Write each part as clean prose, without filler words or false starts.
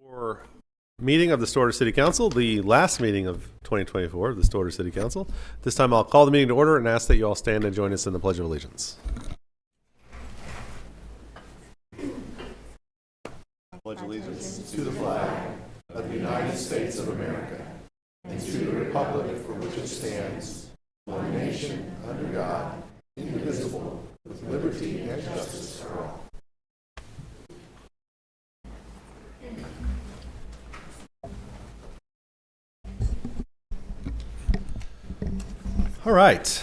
For meeting of the Stillwater City Council, the last meeting of 2024 of the Stillwater City Council. This time I'll call the meeting to order and ask that you all stand and join us in the Pledge of Allegiance. I pledge allegiance to the flag of the United States of America and to the republic for which it stands, one nation, under God, indivisible, with liberty and justice for all. All right.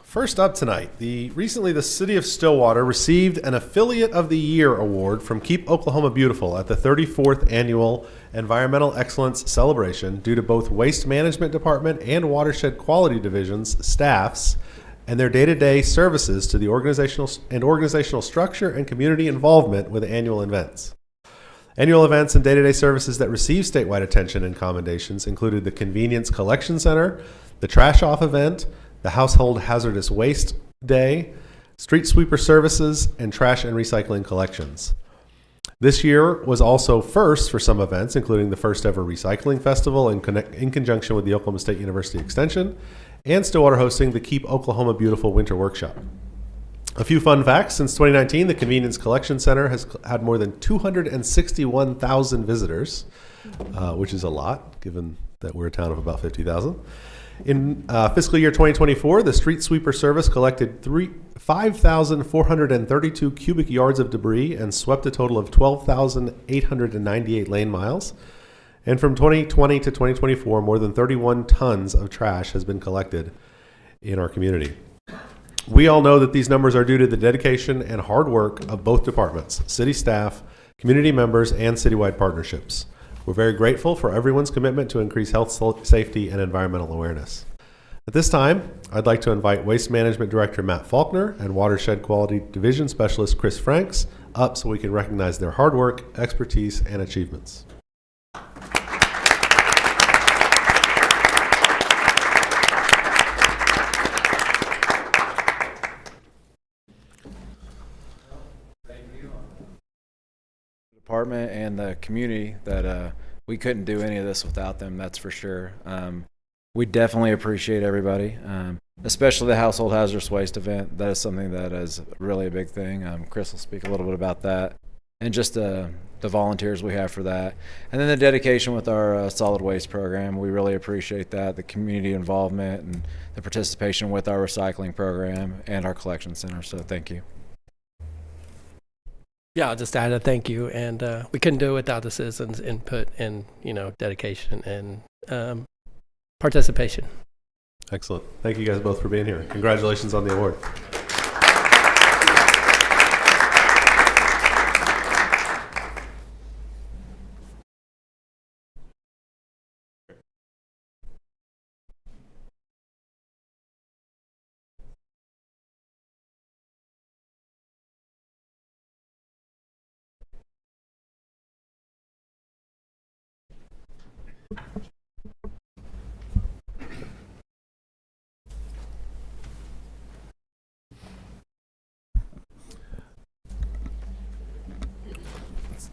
First up tonight, recently the City of Stillwater received an Affiliate of the Year award from Keep Oklahoma Beautiful at the 34th Annual Environmental Excellence Celebration due to both Waste Management Department and Watershed Quality Division's staffs and their day-to-day services to the organizational structure and community involvement with annual events. Annual events and day-to-day services that received statewide attention and commendations included the Convenience Collection Center, the Trash Off event, the Household Hazardous Waste Day, Street Sweeper Services, and Trash and Recycling Collections. This year was also first for some events, including the first ever Recycling Festival in conjunction with the Oklahoma State University Extension, and Stillwater hosting the Keep Oklahoma Beautiful Winter Workshop. A few fun facts. Since 2019, the Convenience Collection Center has had more than 261,000 visitors, which is a lot, given that we're a town of about 50,000. In fiscal year 2024, the Street Sweeper Service collected 5,432 cubic yards of debris and swept a total of 12,898 lane miles. And from 2020 to 2024, more than 31 tons of trash has been collected in our community. We all know that these numbers are due to the dedication and hard work of both departments, city staff, community members, and citywide partnerships. We're very grateful for everyone's commitment to increase health, safety, and environmental awareness. At this time, I'd like to invite Waste Management Director Matt Faulkner and Watershed Quality Division Specialist Chris Franks up so we can recognize their hard work, expertise, and achievements. Department and the community that we couldn't do any of this without them, that's for sure. We definitely appreciate everybody, especially the Household Hazardous Waste event. That is something that is really a big thing. Chris will speak a little bit about that, and just the volunteers we have for that. And then the dedication with our solid waste program. We really appreciate that, the community involvement and the participation with our recycling program and our collection center. So thank you. Yeah, I'll just add a thank you, and we couldn't do it without the citizens' input and dedication and participation. Excellent. Thank you guys both for being here. Congratulations on the award.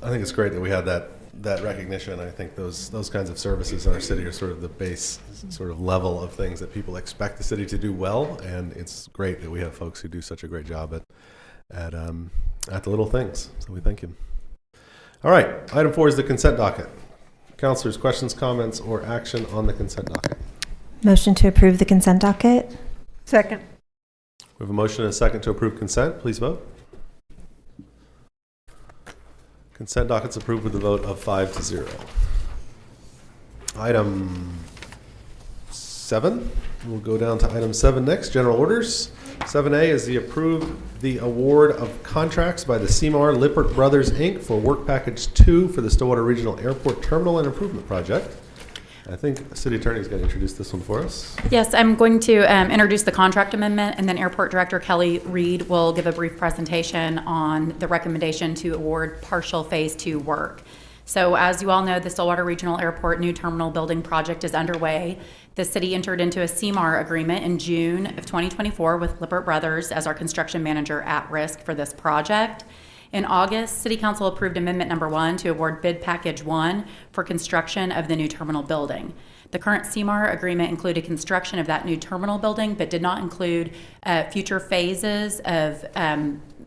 I think it's great that we had that recognition. I think those kinds of services in our city are sort of the base sort of level of things that people expect the city to do well, and it's great that we have folks who do such a great job at the little things. So we thank you. All right, item 4 is the consent docket. Councilors, questions, comments, or action on the consent docket? Motion to approve the consent docket. Second. We have a motion and a second to approve consent. Please vote. Consent docket's approved with a vote of 5-0. Item 7. We'll go down to item 7 next, general orders. 7A is the award of contracts by the CMAR Lippert Brothers, Inc. for Work Package 2 for the Stillwater Regional Airport Terminal and Improvement Project. I think City Attorney is going to introduce this one for us. Yes, I'm going to introduce the contract amendment, and then Airport Director Kelly Reed will give a brief presentation on the recommendation to award partial Phase 2 work. So as you all know, the Stillwater Regional Airport new terminal building project is underway. The city entered into a CMAR agreement in June of 2024 with Lippert Brothers as our construction manager at risk for this project. In August, City Council approved Amendment Number 1 to award bid package 1 for construction of the new terminal building. The current CMAR agreement included construction of that new terminal building, but did not include future phases of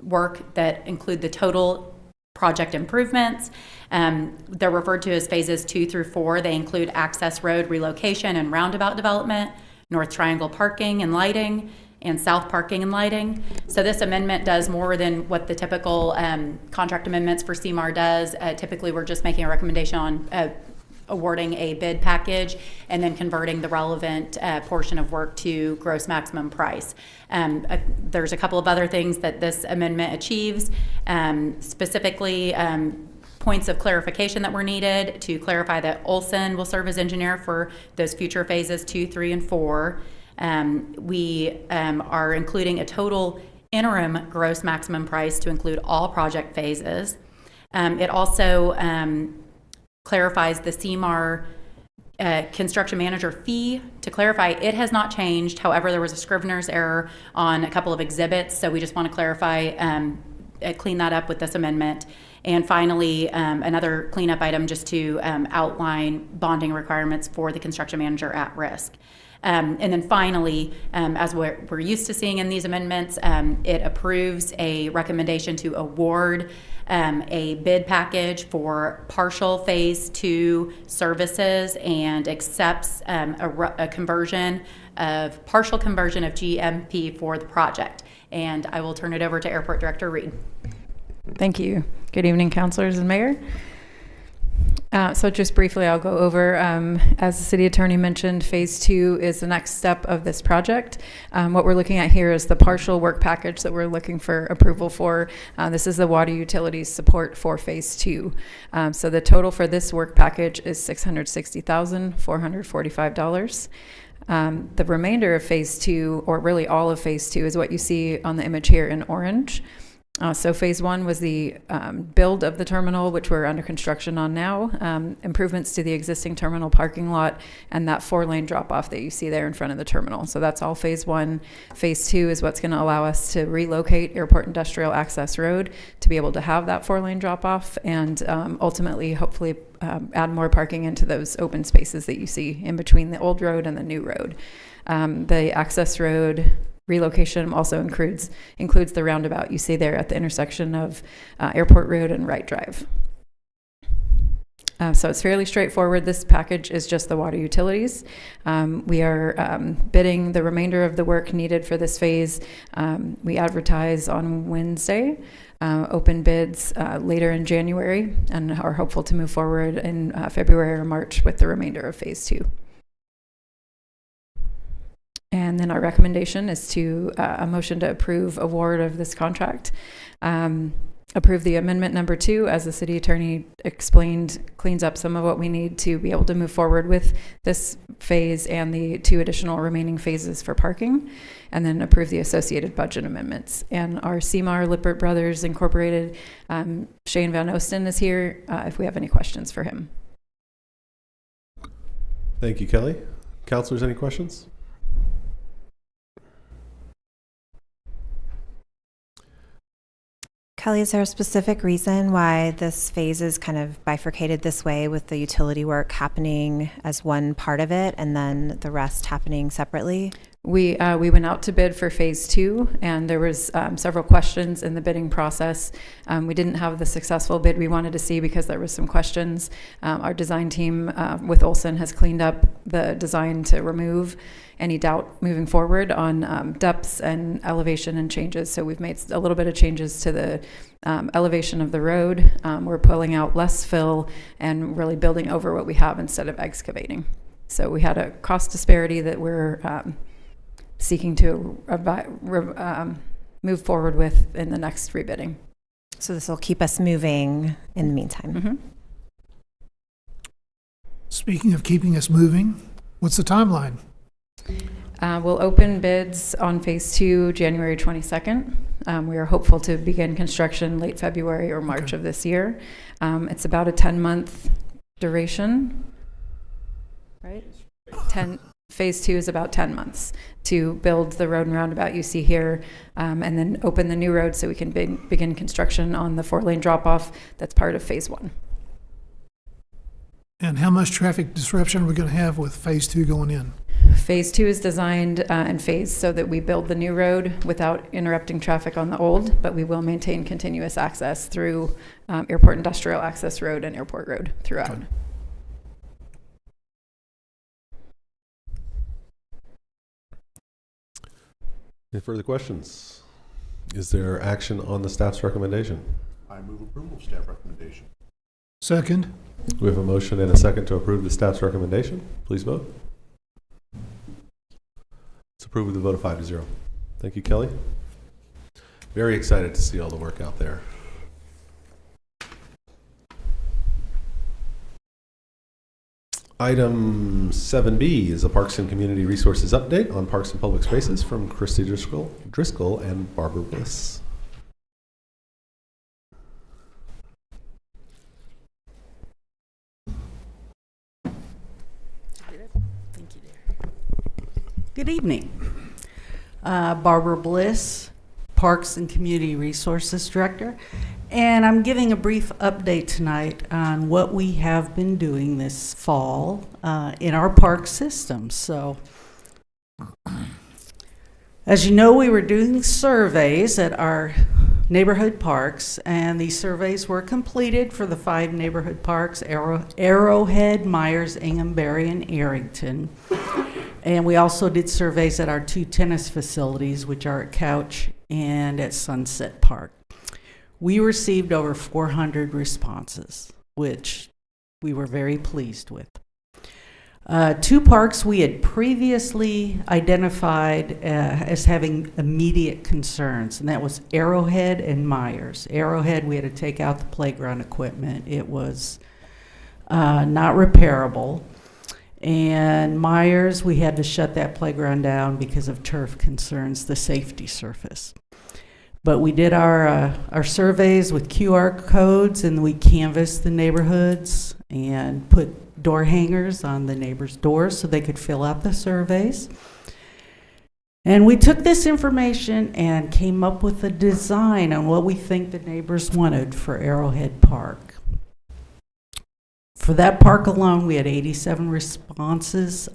work that include the total project improvements. They're referred to as phases 2 through 4. They include access road relocation and roundabout development, North Triangle parking and lighting, and south parking and lighting. So this amendment does more than what the typical contract amendments for CMAR does. Typically, we're just making a recommendation on awarding a bid package and then converting the relevant portion of work to gross maximum price. There's a couple of other things that this amendment achieves, specifically points of clarification that were needed to clarify that Olson will serve as engineer for those future phases 2, 3, and 4. We are including a total interim gross maximum price to include all project phases. It also clarifies the CMAR construction manager fee. To clarify, it has not changed. However, there was a Scrivener's error on a couple of exhibits, so we just want to clarify, clean that up with this amendment. And finally, another cleanup item just to outline bonding requirements for the construction manager at risk. And then finally, as we're used to seeing in these amendments, it approves a recommendation to award a bid package for partial phase 2 services and accepts a partial conversion of GMP for the project. And I will turn it over to Airport Director Reed. Thank you. Good evening, councilors and mayor. So just briefly, I'll go over, as the city attorney mentioned, phase 2 is the next step of this project. What we're looking at here is the partial work package that we're looking for approval for. This is the water utilities support for phase 2. So the total for this work package is $660,445. The remainder of phase 2, or really all of phase 2, is what you see on the image here in orange. So phase 1 was the build of the terminal, which we're under construction on now, improvements to the existing terminal parking lot, and that 4-lane drop-off that you see there in front of the terminal. So that's all phase 1. Phase 2 is what's going to allow us to relocate Airport Industrial Access Road to be able to have that 4-lane drop-off and ultimately, hopefully, add more parking into those open spaces that you see in between the old road and the new road. The access road relocation also includes the roundabout you see there at the intersection of Airport Road and Wright Drive. So it's fairly straightforward. This package is just the water utilities. We are bidding the remainder of the work needed for this phase. We advertise on Wednesday, open bids later in January, and are hopeful to move forward in February or March with the remainder of phase 2. And then our recommendation is to a motion to approve award of this contract. Approve the amendment number 2, as the city attorney explained, cleans up some of what we need to be able to move forward with this phase and the 2 additional remaining phases for parking, and then approve the associated budget amendments. And our CMAR Lippert Brothers Incorporated, Shane Van Osten is here if we have any questions for him. Thank you, Kelly. Councilors, any questions? Kelly, is there a specific reason why this phase is kind of bifurcated this way, with the utility work happening as one part of it and then the rest happening separately? We went out to bid for phase 2, and there was several questions in the bidding process. We didn't have the successful bid we wanted to see because there was some questions. Our design team with Olson has cleaned up the design to remove any doubt moving forward on depths and elevation and changes. So we've made a little bit of changes to the elevation of the road. We're pulling out less fill and really building over what we have instead of excavating. So we had a cost disparity that we're seeking to move forward with in the next rebidding. So this will keep us moving in the meantime. Mm-hmm. Speaking of keeping us moving, what's the timeline? We'll open bids on phase 2 January 22nd. We are hopeful to begin construction late February or March of this year. It's about a 10-month duration, right? Phase 2 is about 10 months to build the road and roundabout you see here, and then open the new road so we can begin construction on the 4-lane drop-off that's part of Phase 1. And how much traffic disruption are we going to have with phase 2 going in? Phase 2 is designed and phased so that we build the new road without interrupting traffic on the old, but we will maintain continuous access through Airport Industrial Access Road and Airport Road throughout. Okay. Any further questions? Is there action on the staff's recommendation? I move approval of staff recommendation. Second. We have a motion and a second to approve the staff's recommendation. Please vote. It's approved with a vote of 5-0. Thank you, Kelly. Very excited to see all the work out there. Item 7B is a Parks and Community Resources update on parks and public spaces from Christy Driscoll and Barbara Bliss. Good evening. Barbara Bliss, Parks and Community Resources Director, and I'm giving a brief update tonight on what we have been doing this fall in our park system. So, as you know, we were doing surveys at our neighborhood parks, and these surveys were completed for the 5 neighborhood parks: Arrowhead, Myers, Inghamberry, and Arrington. And we also did surveys at our 2 tennis facilities, which are at Couch and at Sunset Park. We received over 400 responses, which we were very pleased with. 2 parks we had previously identified as having immediate concerns, and that was Arrowhead and Myers. Arrowhead, we had to take out the playground equipment. It was not repairable. And Myers, we had to shut that playground down because of turf concerns, the safety surface. But we did our surveys with QR codes, and we canvassed the neighborhoods and put door hangers on the neighbors' doors so they could fill out the surveys. And we took this information and came up with a design on what we think the neighbors wanted for Arrowhead Park. For that park alone, we had 87 responses.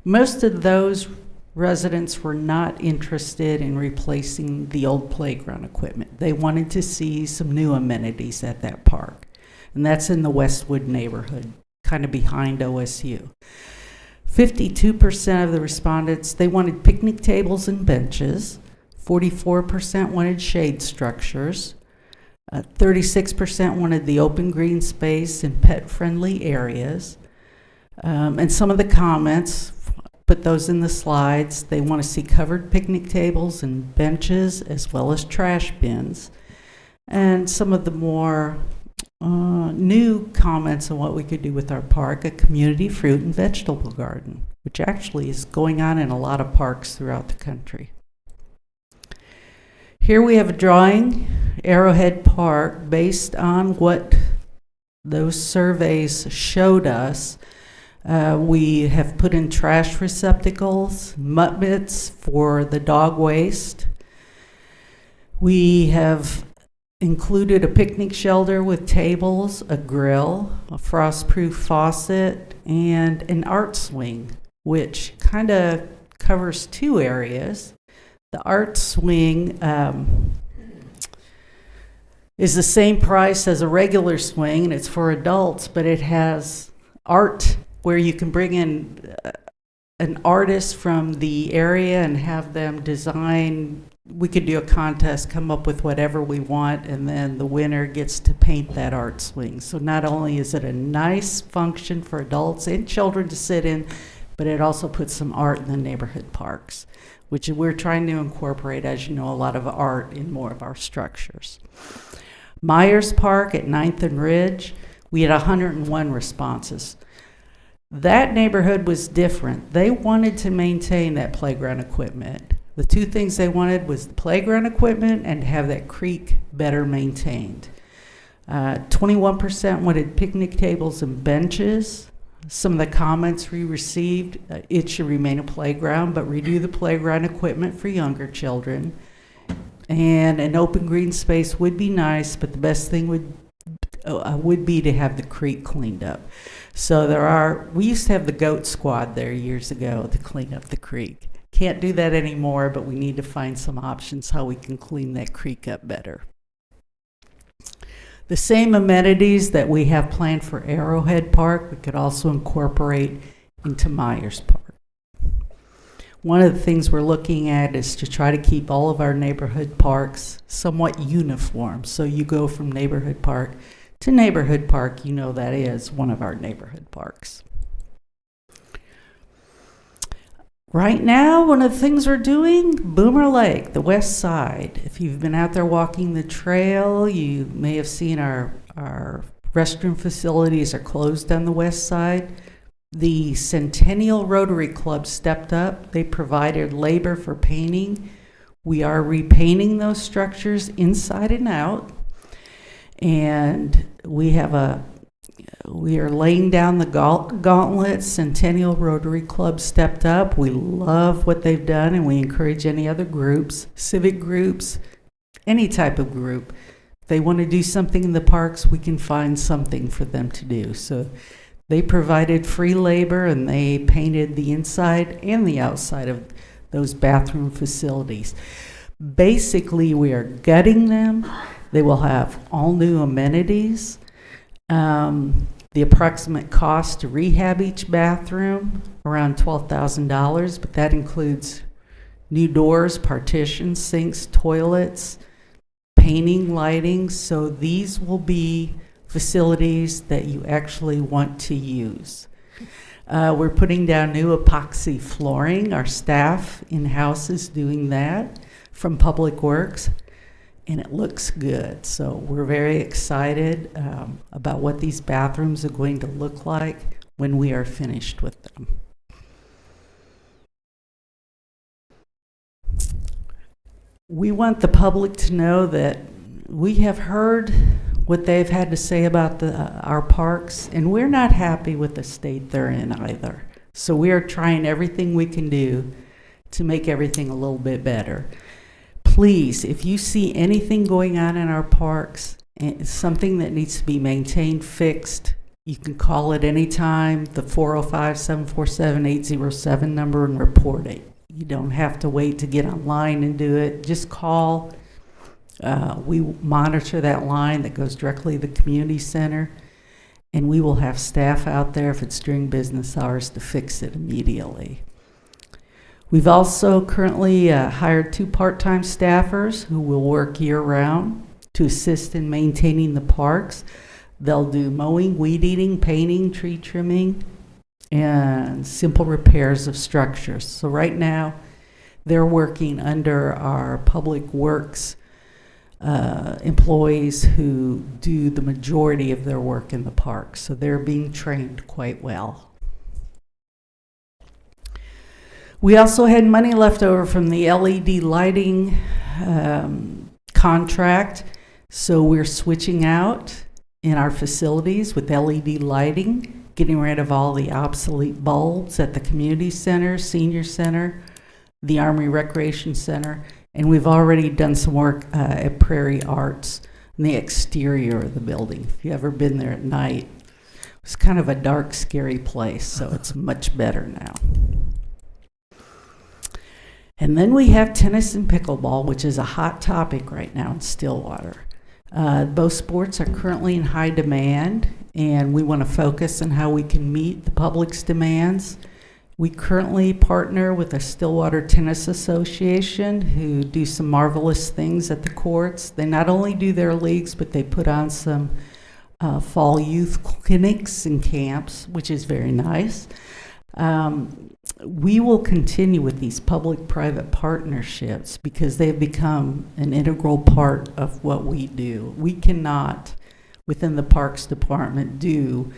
Most of those residents were not interested in replacing the old playground equipment. They wanted to see some new amenities at that park, and that's in the Westwood neighborhood, kind of behind OSU. 52% of the respondents, they wanted picnic tables and benches. 44% wanted shade structures. 36% wanted the open green space and pet-friendly areas. And some of the comments, put those in the slides, they want to see covered picnic tables and benches as well as trash bins. And some of the more new comments on what we could do with our park: a community fruit and vegetable garden, which actually is going on in a lot of parks throughout the country. Here we have a drawing, Arrowhead Park, based on what those surveys showed us. We have put in trash receptacles, mutt mitts for the dog waste. We have included a picnic shelter with tables, a grill, a frost-proof faucet, and an art swing, which kind of covers 2 areas. The art swing is the same price as a regular swing, and it's for adults, but it has art where you can bring in an artist from the area and have them design. We could do a contest, come up with whatever we want, and then the winner gets to paint that art swing. So not only is it a nice function for adults and children to sit in, but it also puts some art in the neighborhood parks, which we're trying to incorporate, as you know, a lot of art in more of our structures. Myers Park at 9th and Ridge, we had 101 responses. That neighborhood was different. They wanted to maintain that playground equipment. The 2 things they wanted was the playground equipment and to have that creek better maintained. 21% wanted picnic tables and benches. Some of the comments we received, it should remain a playground, but redo the playground equipment for younger children. And an open green space would be nice, but the best thing would be to have the creek cleaned up. So we used to have the goat squad there years ago to clean up the creek. Can't do that anymore, but we need to find some options how we can clean that creek up better. The same amenities that we have planned for Arrowhead Park, we could also incorporate into Myers Park. One of the things we're looking at is to try to keep all of our neighborhood parks somewhat uniform. So you go from neighborhood park to neighborhood park, you know that is one of our neighborhood parks. Right now, one of the things we're doing, Boomer Lake, the west side. If you've been out there walking the trail, you may have seen our restroom facilities are closed on the west side. The Centennial Rotary Club stepped up. They provided labor for painting. We are repainting those structures inside and out. And we are laying down the gauntlet. Centennial Rotary Club stepped up. We love what they've done, and we encourage any other groups, civic groups, any type of group. If they want to do something in the parks, we can find something for them to do. So they provided free labor, and they painted the inside and the outside of those bathroom facilities. Basically, we are gutting them. They will have all new amenities. The approximate cost to rehab each bathroom, around $12,000, but that includes new doors, partitions, sinks, toilets, painting, lighting. So these will be facilities that you actually want to use. We're putting down new epoxy flooring. Our staff in-house is doing that from Public Works. And it looks good. So we're very excited about what these bathrooms are going to look like when we are finished with them. We want the public to know that we have heard what they've had to say about our parks, and we're not happy with the state they're in either. So we are trying everything we can do to make everything a little bit better. Please, if you see anything going on in our parks, something that needs to be maintained, fixed, you can call at any time, the 405-747-807 number, and report it. You don't have to wait to get online and do it. Just call. We monitor that line that goes directly to the community center, and we will have staff out there if it's during business hours to fix it immediately. We've also currently hired 2 part-time staffers who will work year-round to assist in maintaining the parks. They'll do mowing, weed eating, painting, tree trimming, and simple repairs of structures. So right now, they're working under our Public Works employees who do the majority of their work in the park. So they're being trained quite well. We also had money left over from the LED lighting contract, so we're switching out in our facilities with LED lighting, getting rid of all the obsolete bulbs at the community center, senior center, the Army Recreation Center, and we've already done some work at Prairie Arts in the exterior of the building. If you've ever been there at night, it's kind of a dark, scary place, so it's much better now. And then we have tennis and pickleball, which is a hot topic right now in Stillwater. Both sports are currently in high demand, and we want to focus on how we can meet the public's demands. We currently partner with the Stillwater Tennis Association, who do some marvelous things at the courts. They not only do their leagues, but they put on some fall youth clinics and camps, which is very nice. We will continue with these public-private partnerships because they've become an integral part of what we do. We cannot, within the Parks Department, do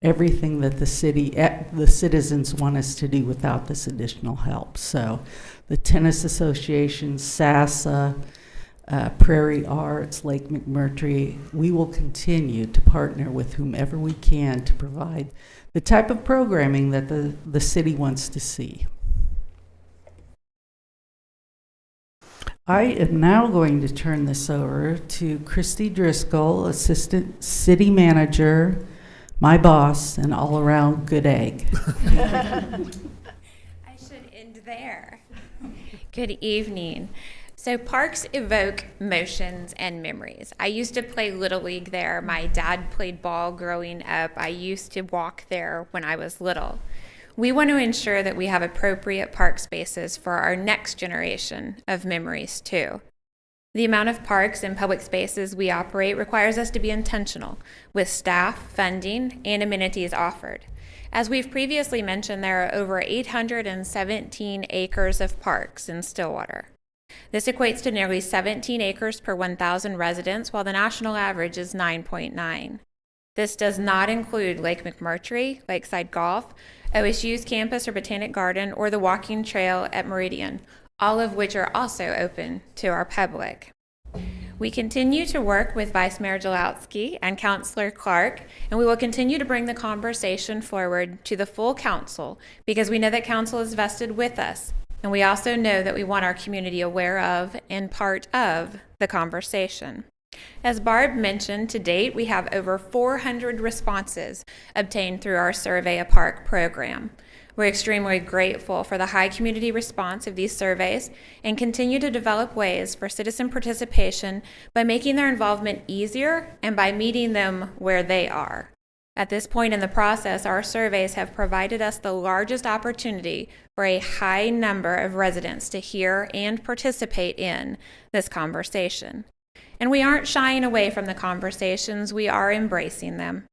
everything that the citizens want us to do without this additional help. So the Tennis Association, SASA, Prairie Arts, Lake McMurtry, we will continue to partner with whomever we can to provide the type of programming that the city wants to see. I am now going to turn this over to Christy Driscoll, Assistant City Manager, my boss, and all-around good egg. I should end there. Good evening. So parks evoke emotions and memories. I used to play Little League there. My dad played ball growing up. I used to walk there when I was little. We want to ensure that we have appropriate park spaces for our next generation of memories too. The amount of parks and public spaces we operate requires us to be intentional with staff, funding, and amenities offered. As we've previously mentioned, there are over 817 acres of parks in Stillwater. This equates to nearly 17 acres per 1,000 residents, while the national average is 9.9. This does not include Lake McMurtry, Lakeside Golf, OSU's campus or Botanic Garden, or the walking trail at Meridian, all of which are also open to our public. We continue to work with Vice Mayor Jalowski and Councilor Clark, and we will continue to bring the conversation forward to the full council because we know that council is vested with us, and we also know that we want our community aware of and part of the conversation. As Barb mentioned, to date, we have over 400 responses obtained through our Survey a Park program. We're extremely grateful for the high community response of these surveys and continue to develop ways for citizen participation by making their involvement easier and by meeting them where they are. At this point in the process, our surveys have provided us the largest opportunity for a high number of residents to hear and participate in this conversation. And we aren't shying away from the conversations, we are embracing them.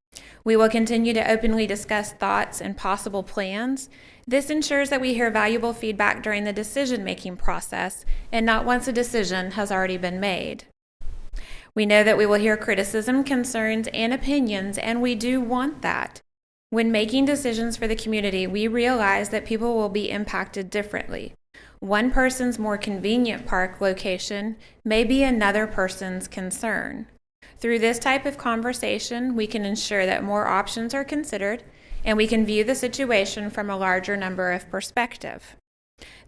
We will continue to openly discuss thoughts and possible plans. This ensures that we hear valuable feedback during the decision-making process and not once a decision has already been made. We know that we will hear criticism, concerns, and opinions, and we do want that. When making decisions for the community, we realize that people will be impacted differently. One person's more convenient park location may be another person's concern. Through this type of conversation, we can ensure that more options are considered and we can view the situation from a larger number of perspectives.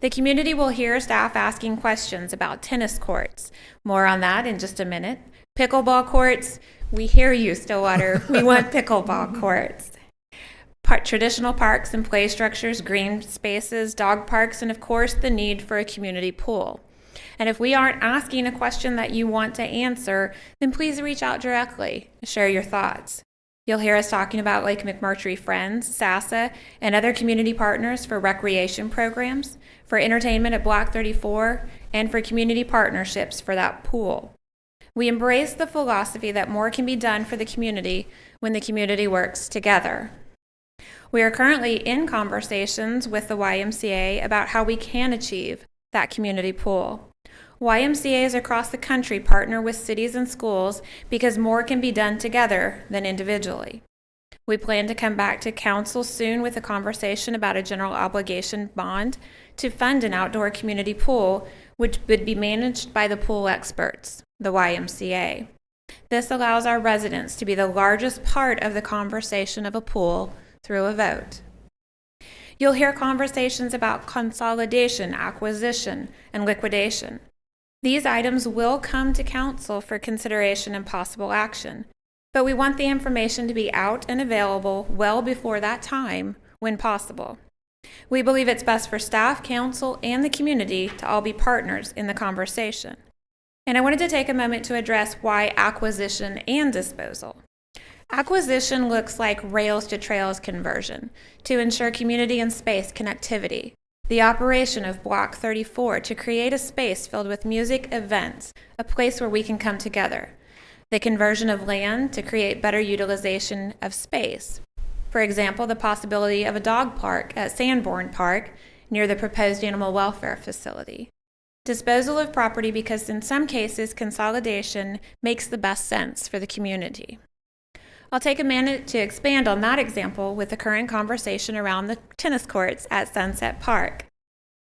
The community will hear staff asking questions about tennis courts. More on that in just a minute. Pickleball courts, we hear you, Stillwater. We want pickleball courts. Traditional parks and play structures, green spaces, dog parks, and of course the need for a community pool. And if we aren't asking a question that you want to answer, then please reach out directly, share your thoughts. You'll hear us talking about Lake McMurtry Friends, SASA, and other community partners for recreation programs, for entertainment at Block 34, and for community partnerships for that pool. We embrace the philosophy that more can be done for the community when the community works together. We are currently in conversations with the YMCA about how we can achieve that community pool. YMCAs across the country partner with cities and schools because more can be done together than individually. We plan to come back to council soon with a conversation about a general obligation bond to fund an outdoor community pool, which would be managed by the pool experts, the YMCA. This allows our residents to be the largest part of the conversation of a pool through a vote. You'll hear conversations about consolidation, acquisition, and liquidation. These items will come to council for consideration and possible action, but we want the information to be out and available well before that time when possible. We believe it's best for staff, council, and the community to all be partners in the conversation. And I wanted to take a moment to address why acquisition and disposal. Acquisition looks like rails to trails conversion to ensure community and space connectivity. The operation of Block 34 to create a space filled with music, events, a place where we can come together. The conversion of land to create better utilization of space. For example, the possibility of a dog park at Sanborn Park near the proposed animal welfare facility. Disposal of property because in some cases consolidation makes the best sense for the community. I'll take a minute to expand on that example with the current conversation around the tennis courts at Sunset Park.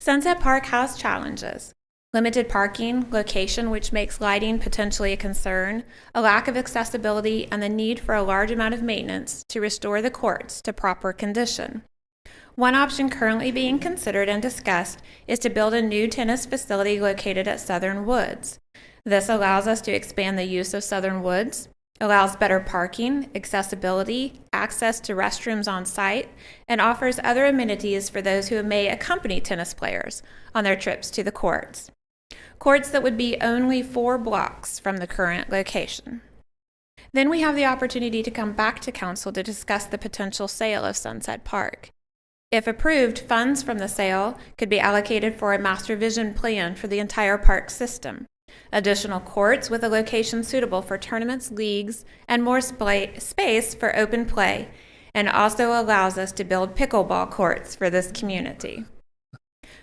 Sunset Park has challenges. limited parking, location which makes lighting potentially a concern, a lack of accessibility, and the need for a large amount of maintenance to restore the courts to proper condition. One option currently being considered and discussed is to build a new tennis facility located at Southern Woods. This allows us to expand the use of Southern Woods, allows better parking, accessibility, access to restrooms on site, and offers other amenities for those who may accompany tennis players on their trips to the courts. Courts that would be only 4 blocks from the current location. Then we have the opportunity to come back to council to discuss the potential sale of Sunset Park. If approved, funds from the sale could be allocated for a master vision plan for the entire park system, additional courts with a location suitable for tournaments, leagues, and more space for open play, and also allows us to build pickleball courts for this community.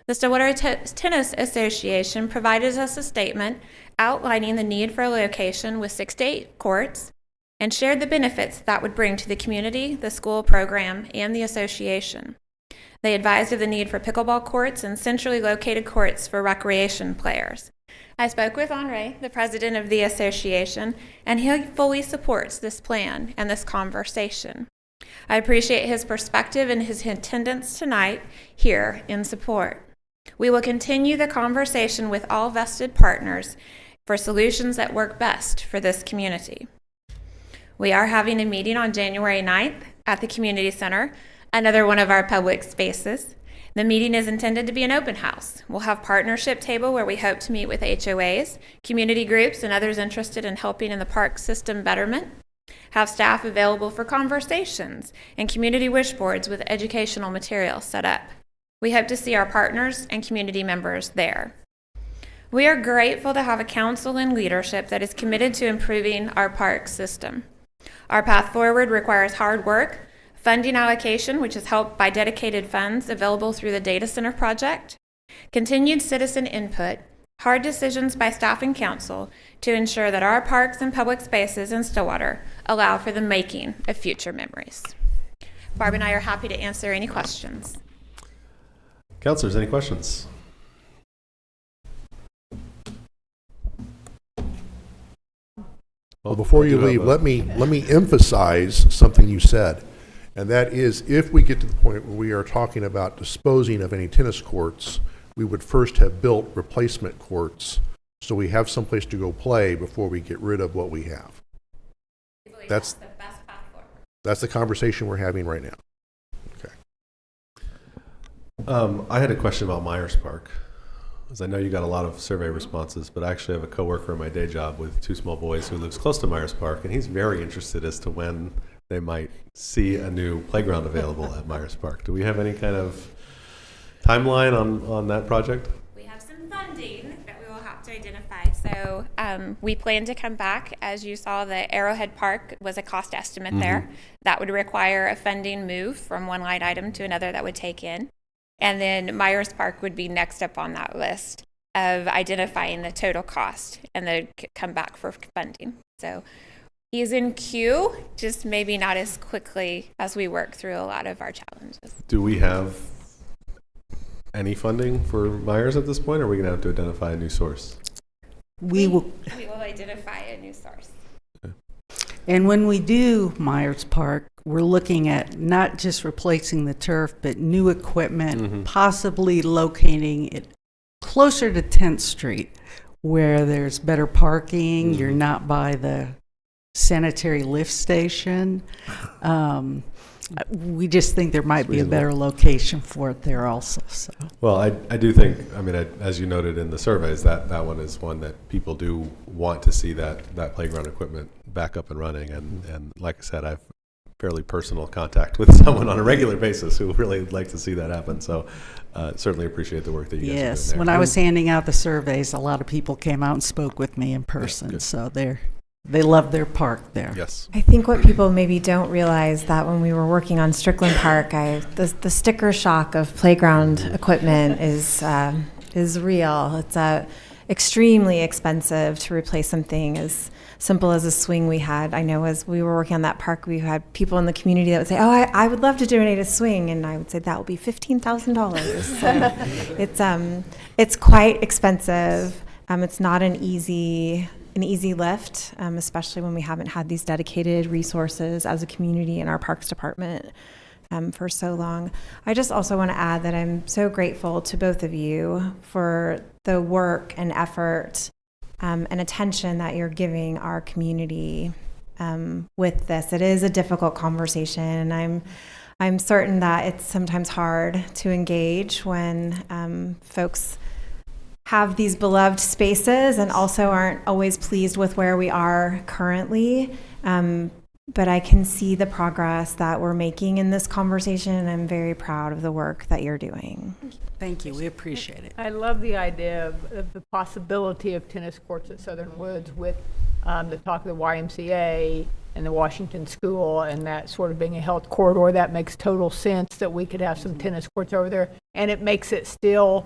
The Stillwater Tennis Association provided us a statement outlining the need for a location with 6 to 8 courts and shared the benefits that would bring to the community, the school program, and the association. They advised of the need for pickleball courts and centrally located courts for recreation players. I spoke with Henri, the president of the association, and he fully supports this plan and this conversation. I appreciate his perspective and his attendance tonight here in support. We will continue the conversation with all vested partners for solutions that work best for this community. We are having a meeting on January 9th at the Community Center, another one of our public spaces. The meeting is intended to be an open house. We'll have partnership table where we hope to meet with HOAs, community groups, and others interested in helping in the park system betterment. Have staff available for conversations and community wish boards with educational material set up. We hope to see our partners and community members there. We are grateful to have a council and leadership that is committed to improving our park system. Our path forward requires hard work, funding allocation, which is helped by dedicated funds available through the data center project, continued citizen input, hard decisions by staff and council to ensure that our parks and public spaces in Stillwater allow for the making of future memories. Barb and I are happy to answer any questions. Councilors, any questions? Well, before you leave, let me emphasize something you said, and that is if we get to the point where we are talking about disposing of any tennis courts, we would first have built replacement courts so we have someplace to go play before we get rid of what we have. That's the best path forward. That's the conversation we're having right now. Okay. I had a question about Myers Park, because I know you got a lot of survey responses, but I actually have a coworker in my day job with 2 small boys who lives close to Myers Park, and he's very interested as to when they might see a new playground available at Myers Park. Do we have any kind of timeline on that project? We have some funding that we will have to identify. So we plan to come back. As you saw, the Arrowhead Park was a cost estimate there. That would require a funding move from one line item to another that would take in. And then Myers Park would be next up on that list of identifying the total cost and then come back for funding. So he's in queue, just maybe not as quickly as we work through a lot of our challenges. Do we have any funding for Myers at this point, or are we going to have to identify a new source? We will identify a new source. And when we do Myers Park, we're looking at not just replacing the turf, but new equipment, possibly locating it closer to 10th Street, where there's better parking. You're not by the sanitary lift station. We just think there might be a better location for it there also. So. Well, I do think, I mean, as you noted in the surveys, that one is one that people do want to see that playground equipment back up and running. And like I said, I've fairly personal contact with someone on a regular basis who really would like to see that happen. So certainly appreciate the work that you guys are doing there. When I was handing out the surveys, a lot of people came out and spoke with me in person. Yeah, so they love their park there. Yes. I think what people maybe don't realize that when we were working on Strickland Park, the sticker shock of playground equipment is real. extremely expensive to replace something as simple as a swing we had. I know as we were working on that park, we had people in the community that would say, "Oh, I would love to donate a swing," and I would say that will be $15,000. So it's quite expensive. It's not an easy lift, especially when we haven't had these dedicated resources as a community in our parks department for so long. I just also want to add that I'm so grateful to both of you for the work and effort and attention that you're giving our community with this. It is a difficult conversation, and I'm certain that it's sometimes hard to engage when folks have these beloved spaces and also aren't always pleased with where we are currently. But I can see the progress that we're making in this conversation, and I'm very proud of the work that you're doing. Thank you. We appreciate it. I love the idea of the possibility of tennis courts at Southern Woods with the talk of the YMCA and the Washington School and that sort of being a health corridor. That makes total sense that we could have some tennis courts over there. And it makes it still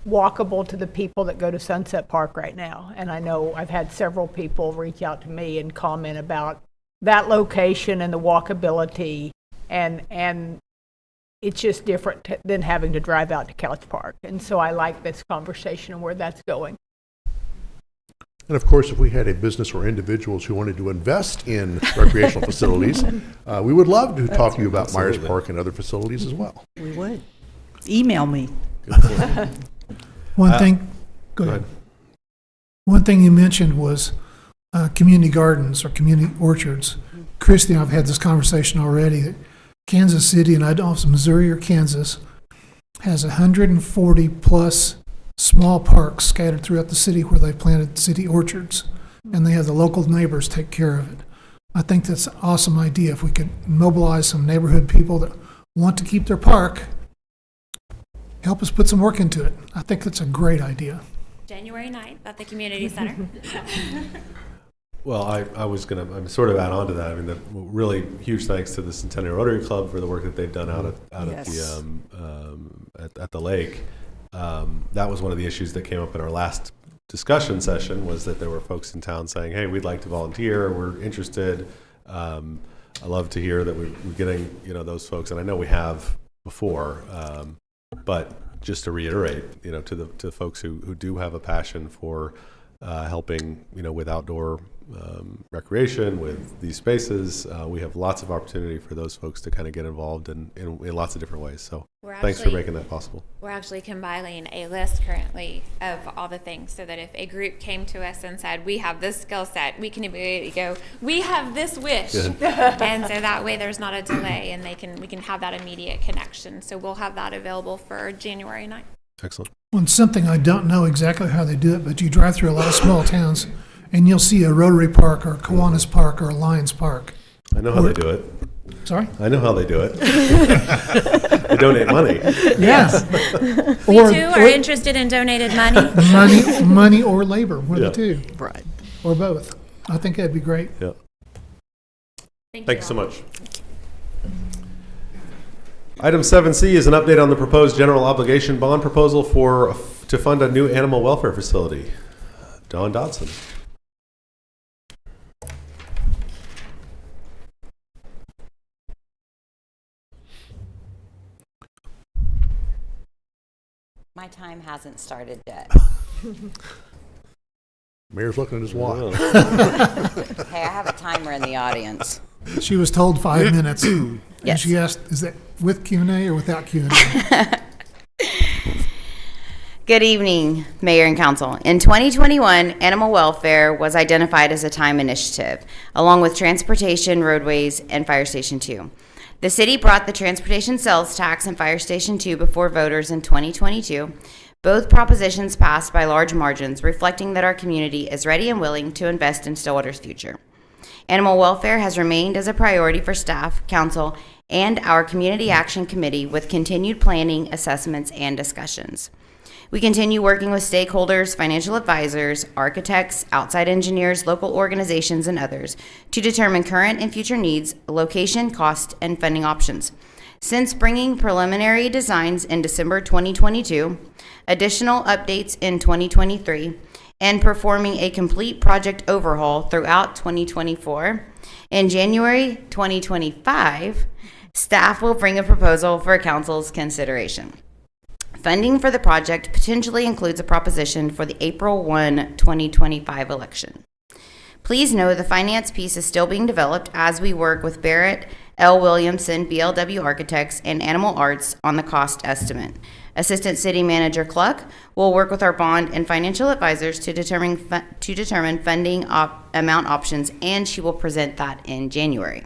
walkable to the people that go to Sunset Park right now. And I know I've had several people reach out to me and comment about that location and the walkability, and it's just different than having to drive out to Couch Park. And so I like this conversation and where that's going. And of course, if we had a business or individuals who wanted to invest in recreational facilities, we would love to talk to you about Myers Park and other facilities as well. We would. Email me. One thing, go ahead. One thing you mentioned was community gardens or community orchards. Christy and I have had this conversation already. That Kansas City, and I don't know if it's Missouri or Kansas, has 140 plus small parks scattered throughout the city where they've planted city orchards, and they have the local neighbors take care of it. I think that's an awesome idea. If we could mobilize some neighborhood people that want to keep their park, help us put some work into it. I think that's a great idea. January 9th at the community center. Well, I'm sort of add on to that. I mean, the really huge thanks to the Centennial Rotary Club for the work that they've done out at the lake. That was one of the issues that came up in our last discussion session, was that there were folks in town saying, "Hey, we'd like to volunteer. We're interested." I love to hear that we're getting those folks, and I know we have before. But just to reiterate, to the folks who do have a passion for helping, with outdoor recreation, with these spaces, we have lots of opportunity for those folks to kind of get involved in lots of different ways. So thanks for making that possible. We're actually compiling a list currently of all the things, so that if a group came to us and said, "We have this skill set," we can immediately go, "We have this wish." And so that way there's not a delay, and we can have that immediate connection. So we'll have that available for January 9th. Excellent. Well, something I don't know exactly how they do it, but you drive through a lot of small towns and you'll see a Rotary Park or a Kiwanis Park or a Lions Park. I know how they do it. Sorry? I know how they do it. They donate money. Yes. We too are interested in donated money. money or labor, one of the two. Right. Or both. I think that'd be great. Yeah. Thank you so much. Item 7C is an update on the proposed general obligation bond proposal to fund a new animal welfare facility. Don Dodson. My time hasn't started yet. Mayor's looking at his watch. Hey, I have a timer in the audience. She was told 5 minutes. And Yes. she asked, is that with Q&A or without Q&A? Good evening, Mayor and Council. In 2021, animal welfare was identified as a time initiative, along with transportation, roadways, and Fire Station 2. The city brought the transportation sales tax and Fire Station 2 before voters in 2022. Both propositions passed by large margins, reflecting that our community is ready and willing to invest in Stillwater's future. Animal welfare has remained as a priority for staff, council, and our Community Action Committee with continued planning, assessments, and discussions. We continue working with stakeholders, financial advisors, architects, outside engineers, local organizations, and others to determine current and future needs, location, cost, and funding options. Since bringing preliminary designs in December 2022, additional updates in 2023, and performing a complete project overhaul throughout 2024. In January 2025, staff will bring a proposal for council's consideration. Funding for the project potentially includes a proposition for the April 1, 2025 election. Please know the finance piece is still being developed as we work with Barrett L. Williamson, BLW Architects, and Animal Arts on the cost estimate. Assistant City Manager Cluck will work with our bond and financial advisors to determine funding amount options, and she will present that in January.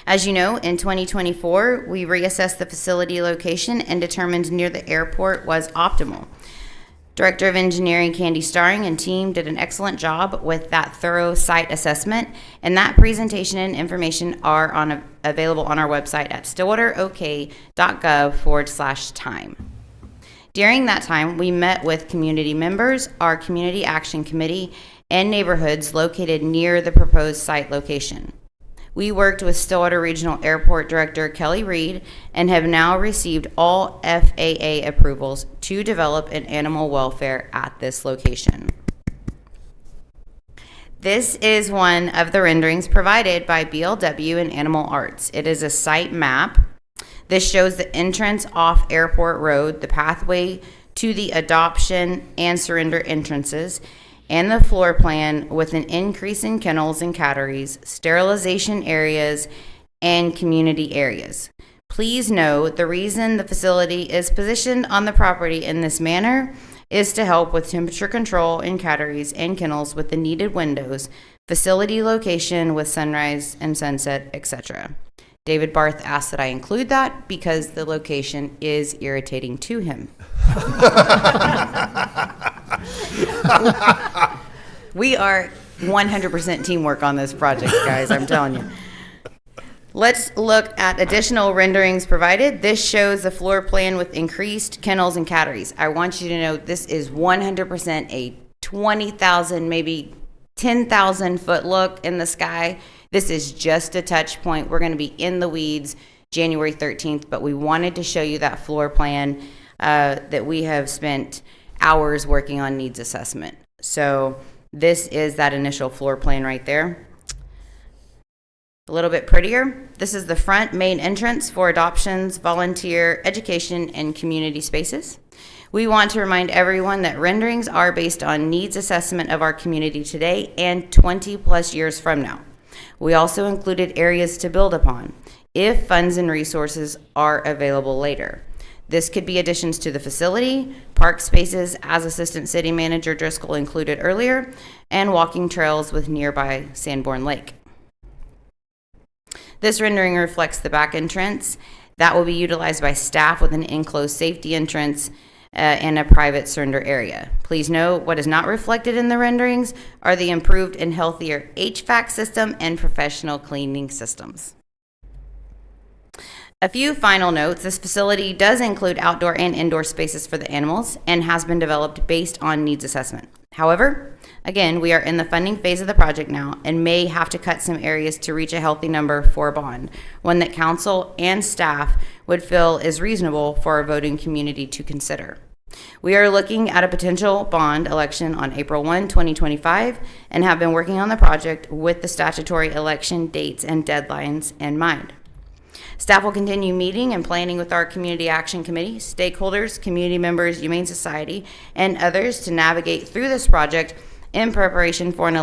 As you know, in 2024, we reassessed the facility location and determined near the airport was optimal. Director of Engineering Candy Starring and team did an excellent job with that thorough site assessment, and that presentation and information are available on our website at stillwaterok.gov/time. During that time, we met with community members, our Community Action Committee, and neighborhoods located near the proposed site location. We worked with Stillwater Regional Airport Director Kelly Reed and have now received all FAA approvals to develop an animal welfare at this location. This is one of the renderings provided by BLW and Animal Arts. It is a site map. This shows the entrance off Airport Road, the pathway to the adoption and surrender entrances, and the floor plan with an increase in kennels and catteries, sterilization areas, and community areas. Please know the reason the facility is positioned on the property in this manner is to help with temperature control in catteries and kennels with the needed windows, facility location with sunrise and sunset, etc. David Barth asked that I include that because the location is irritating to him. We are 100% teamwork on this project, guys, I'm telling you. Let's look at additional renderings provided. This shows the floor plan with increased kennels and catteries. I want you to know this is 100% a 20,000, maybe 10,000 foot look in the sky. This is just a touch point. We're going to be in the weeds January 13th, but we wanted to show you that floor plan that we have spent hours working on needs assessment. So this is that initial floor plan right there. A little bit prettier. This is the front main entrance for adoptions, volunteer, education, and community spaces. We want to remind everyone that renderings are based on needs assessment of our community today and 20 plus years from now. We also included areas to build upon if funds and resources are available later. This could be additions to the facility, park spaces, as Assistant City Manager Driscoll included earlier, and walking trails with nearby Sanborn Lake. This rendering reflects the back entrance that will be utilized by staff with an enclosed safety entrance and a private surrender area. Please note what is not reflected in the renderings are the improved and healthier HVAC system and professional cleaning systems. A few final notes. This facility does include outdoor and indoor spaces for the animals and has been developed based on needs assessment. However, again, we are in the funding phase of the project now and may have to cut some areas to reach a healthy number for a bond, one that council and staff would feel is reasonable for our voting community to consider. We are looking at a potential bond election on April 1, 2025, and have been working on the project with the statutory election dates and deadlines in mind. Staff will continue meeting and planning with our Community Action Committee, stakeholders, community members, Humane Society, and others to navigate through this project in preparation for an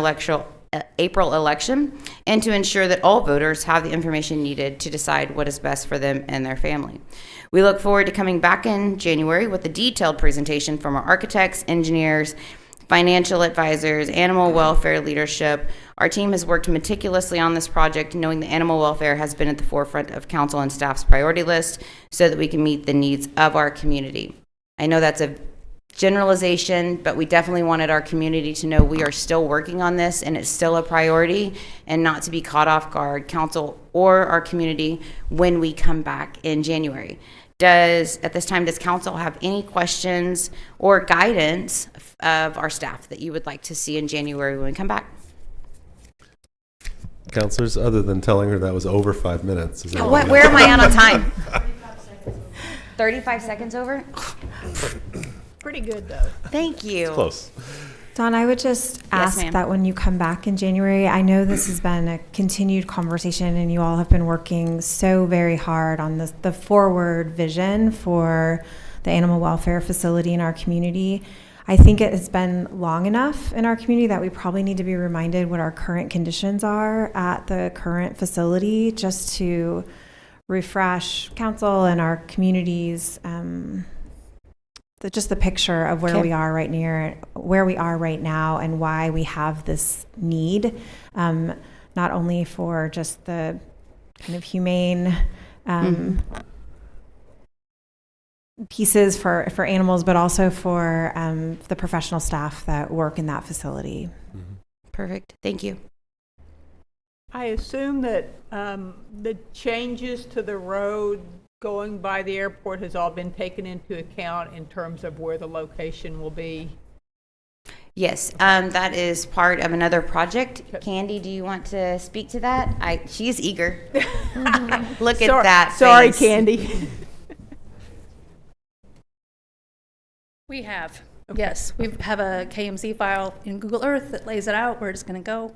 April election and to ensure that all voters have the information needed to decide what is best for them and their family. We look forward to coming back in January with a detailed presentation from our architects, engineers, financial advisors, animal welfare leadership. Our team has worked meticulously on this project, knowing that animal welfare has been at the forefront of council and staff's priority list so that we can meet the needs of our community. I know that's a generalization, but we definitely wanted our community to know we are still working on this and it's still a priority and not to be caught off guard, council or our community, when we come back in January. At this time, does council have any questions or guidance of our staff that you would like to see in January when we come back? Counselors, other than telling her that was over 5 minutes. Is that Where am I on time? 35 seconds over? pretty good, though. Thank you. Close. Dawn, I would just ask ma'am. that when you come back in January, I know this has been a continued conversation and you all have been working so very hard on the forward vision for the animal welfare facility in our community. I think it has been long enough in our community that we probably need to be reminded what our current conditions are at the current facility, just to refresh council and our communities just the picture of where we are right now and why we have this need, not only for just the kind of humane pieces for animals, but also for the professional staff that work in that facility. Perfect. Thank you. I assume that the changes to the road going by the airport has all been taken into account in terms of where the location will be. Yes, that is part of another project. Candy, do you want to speak to that? She's eager. Look at that Sorry, face. Candy. We have. Yes, we have a KMZ file in Google Earth that lays it out where it's going to go,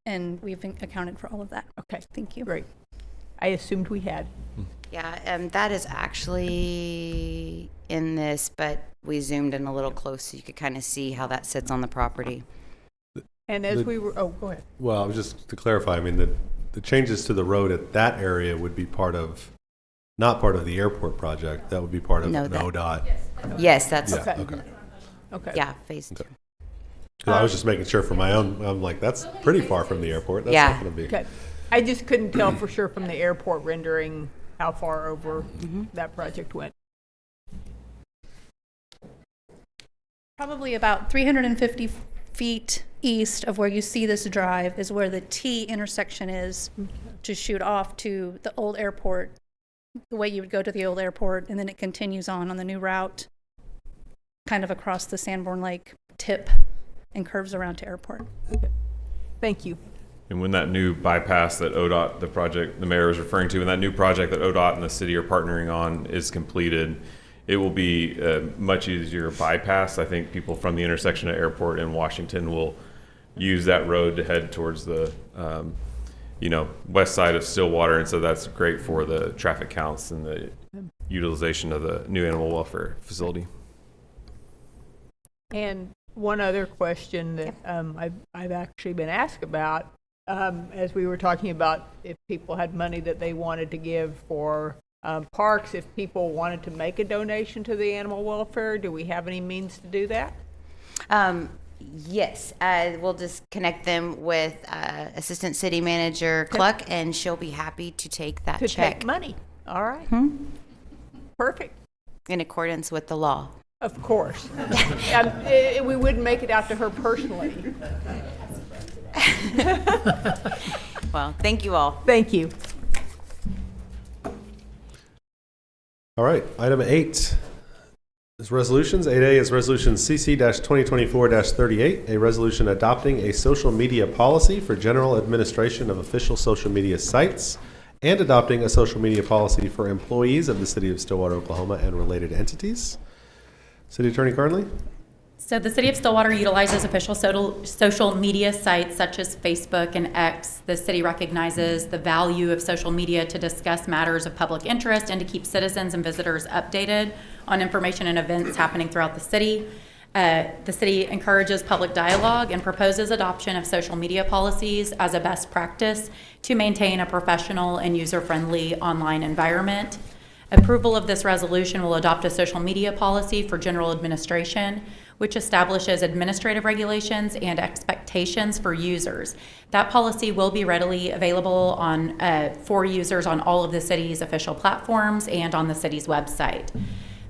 and we've accounted for all of that. Okay, Thank you. great. I assumed we had. Yeah, that is actually in this, but we zoomed in a little close so you could kind of see how that sits on the property. And as we were, go ahead. Well, just to clarify, I mean, the changes to the road at that area would be not part of the airport project. That would be part of an ODOT. Yes, that's Yeah, Okay. okay. Okay. yeah, phase 2. 'Cause I was just making sure for my own, I'm like, that's pretty far from the airport. That's Yeah. not going to be. Okay. I just couldn't tell for sure from the airport rendering how far over that project went. Probably about 350 feet east of where you see this drive is where the T intersection is to shoot off to the old airport, the way you would go to the old airport, and then it continues on the new route, kind of across the Sanborn Lake tip and curves around to airport. Thank you. And when that new bypass that ODOT, the project the mayor was referring to, when that new project that ODOT and the city are partnering on is completed, it will be a much easier bypass. I think people from the intersection at Airport in Washington will use that road to head towards the west side of Stillwater, and so that's great for the traffic counts and the utilization of the new animal welfare facility. And one other question that I've actually been asked about, as we were talking about if people had money that they wanted to give for parks, if people wanted to make a donation to the animal welfare, do we have any means to do that? Yes, we'll just connect them with Assistant City Manager Cluck, and she'll be happy to take that check. Take money. All right. Perfect. In accordance with the law. Of course. We wouldn't make it out to her personally. Well, thank you all. Thank you. All right, item 8 is resolutions. 8A is resolution CC-2024-38, a resolution adopting a social media policy for general administration of official social media sites and adopting a social media policy for employees of the city of Stillwater, Oklahoma and related entities. City Attorney Carnley? So the City of Stillwater utilizes official social media sites such as Facebook and X. The city recognizes the value of social media to discuss matters of public interest and to keep citizens and visitors updated on information and events happening throughout the city. The city encourages public dialogue and proposes adoption of social media policies as a best practice to maintain a professional and user-friendly online environment. Approval of this resolution will adopt a social media policy for general administration, which establishes administrative regulations and expectations for users. That policy will be readily available for users on all of the city's official platforms and on the city's website.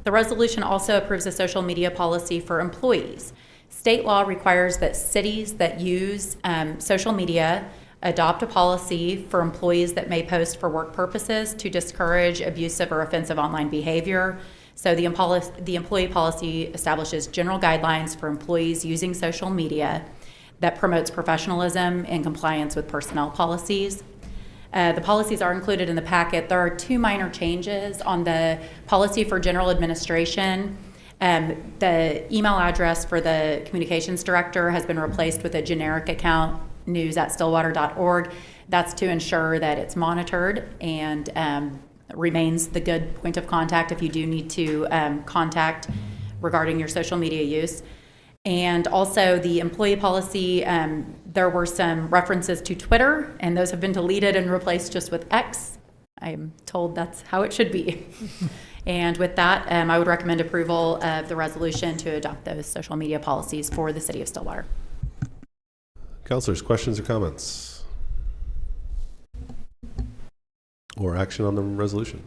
The resolution also approves a social media policy for employees. State law requires that cities that use social media adopt a policy for employees that may post for work purposes to discourage abusive or offensive online behavior. So the employee policy establishes general guidelines for employees using social media that promotes professionalism and compliance with personnel policies. The policies are included in the packet. There are 2 minor changes on the policy for general administration. The email address for the communications director has been replaced with a generic account, news@stillwater.org. That's to ensure that it's monitored and remains the good point of contact if you do need to contact regarding your social media use. And also the employee policy, there were some references to Twitter, and those have been deleted and replaced just with X. I'm told that's how it should be. And with that, I would recommend approval of the resolution to adopt those social media policies for the city of Stillwater. Councilors, questions or comments? Or action on the resolution?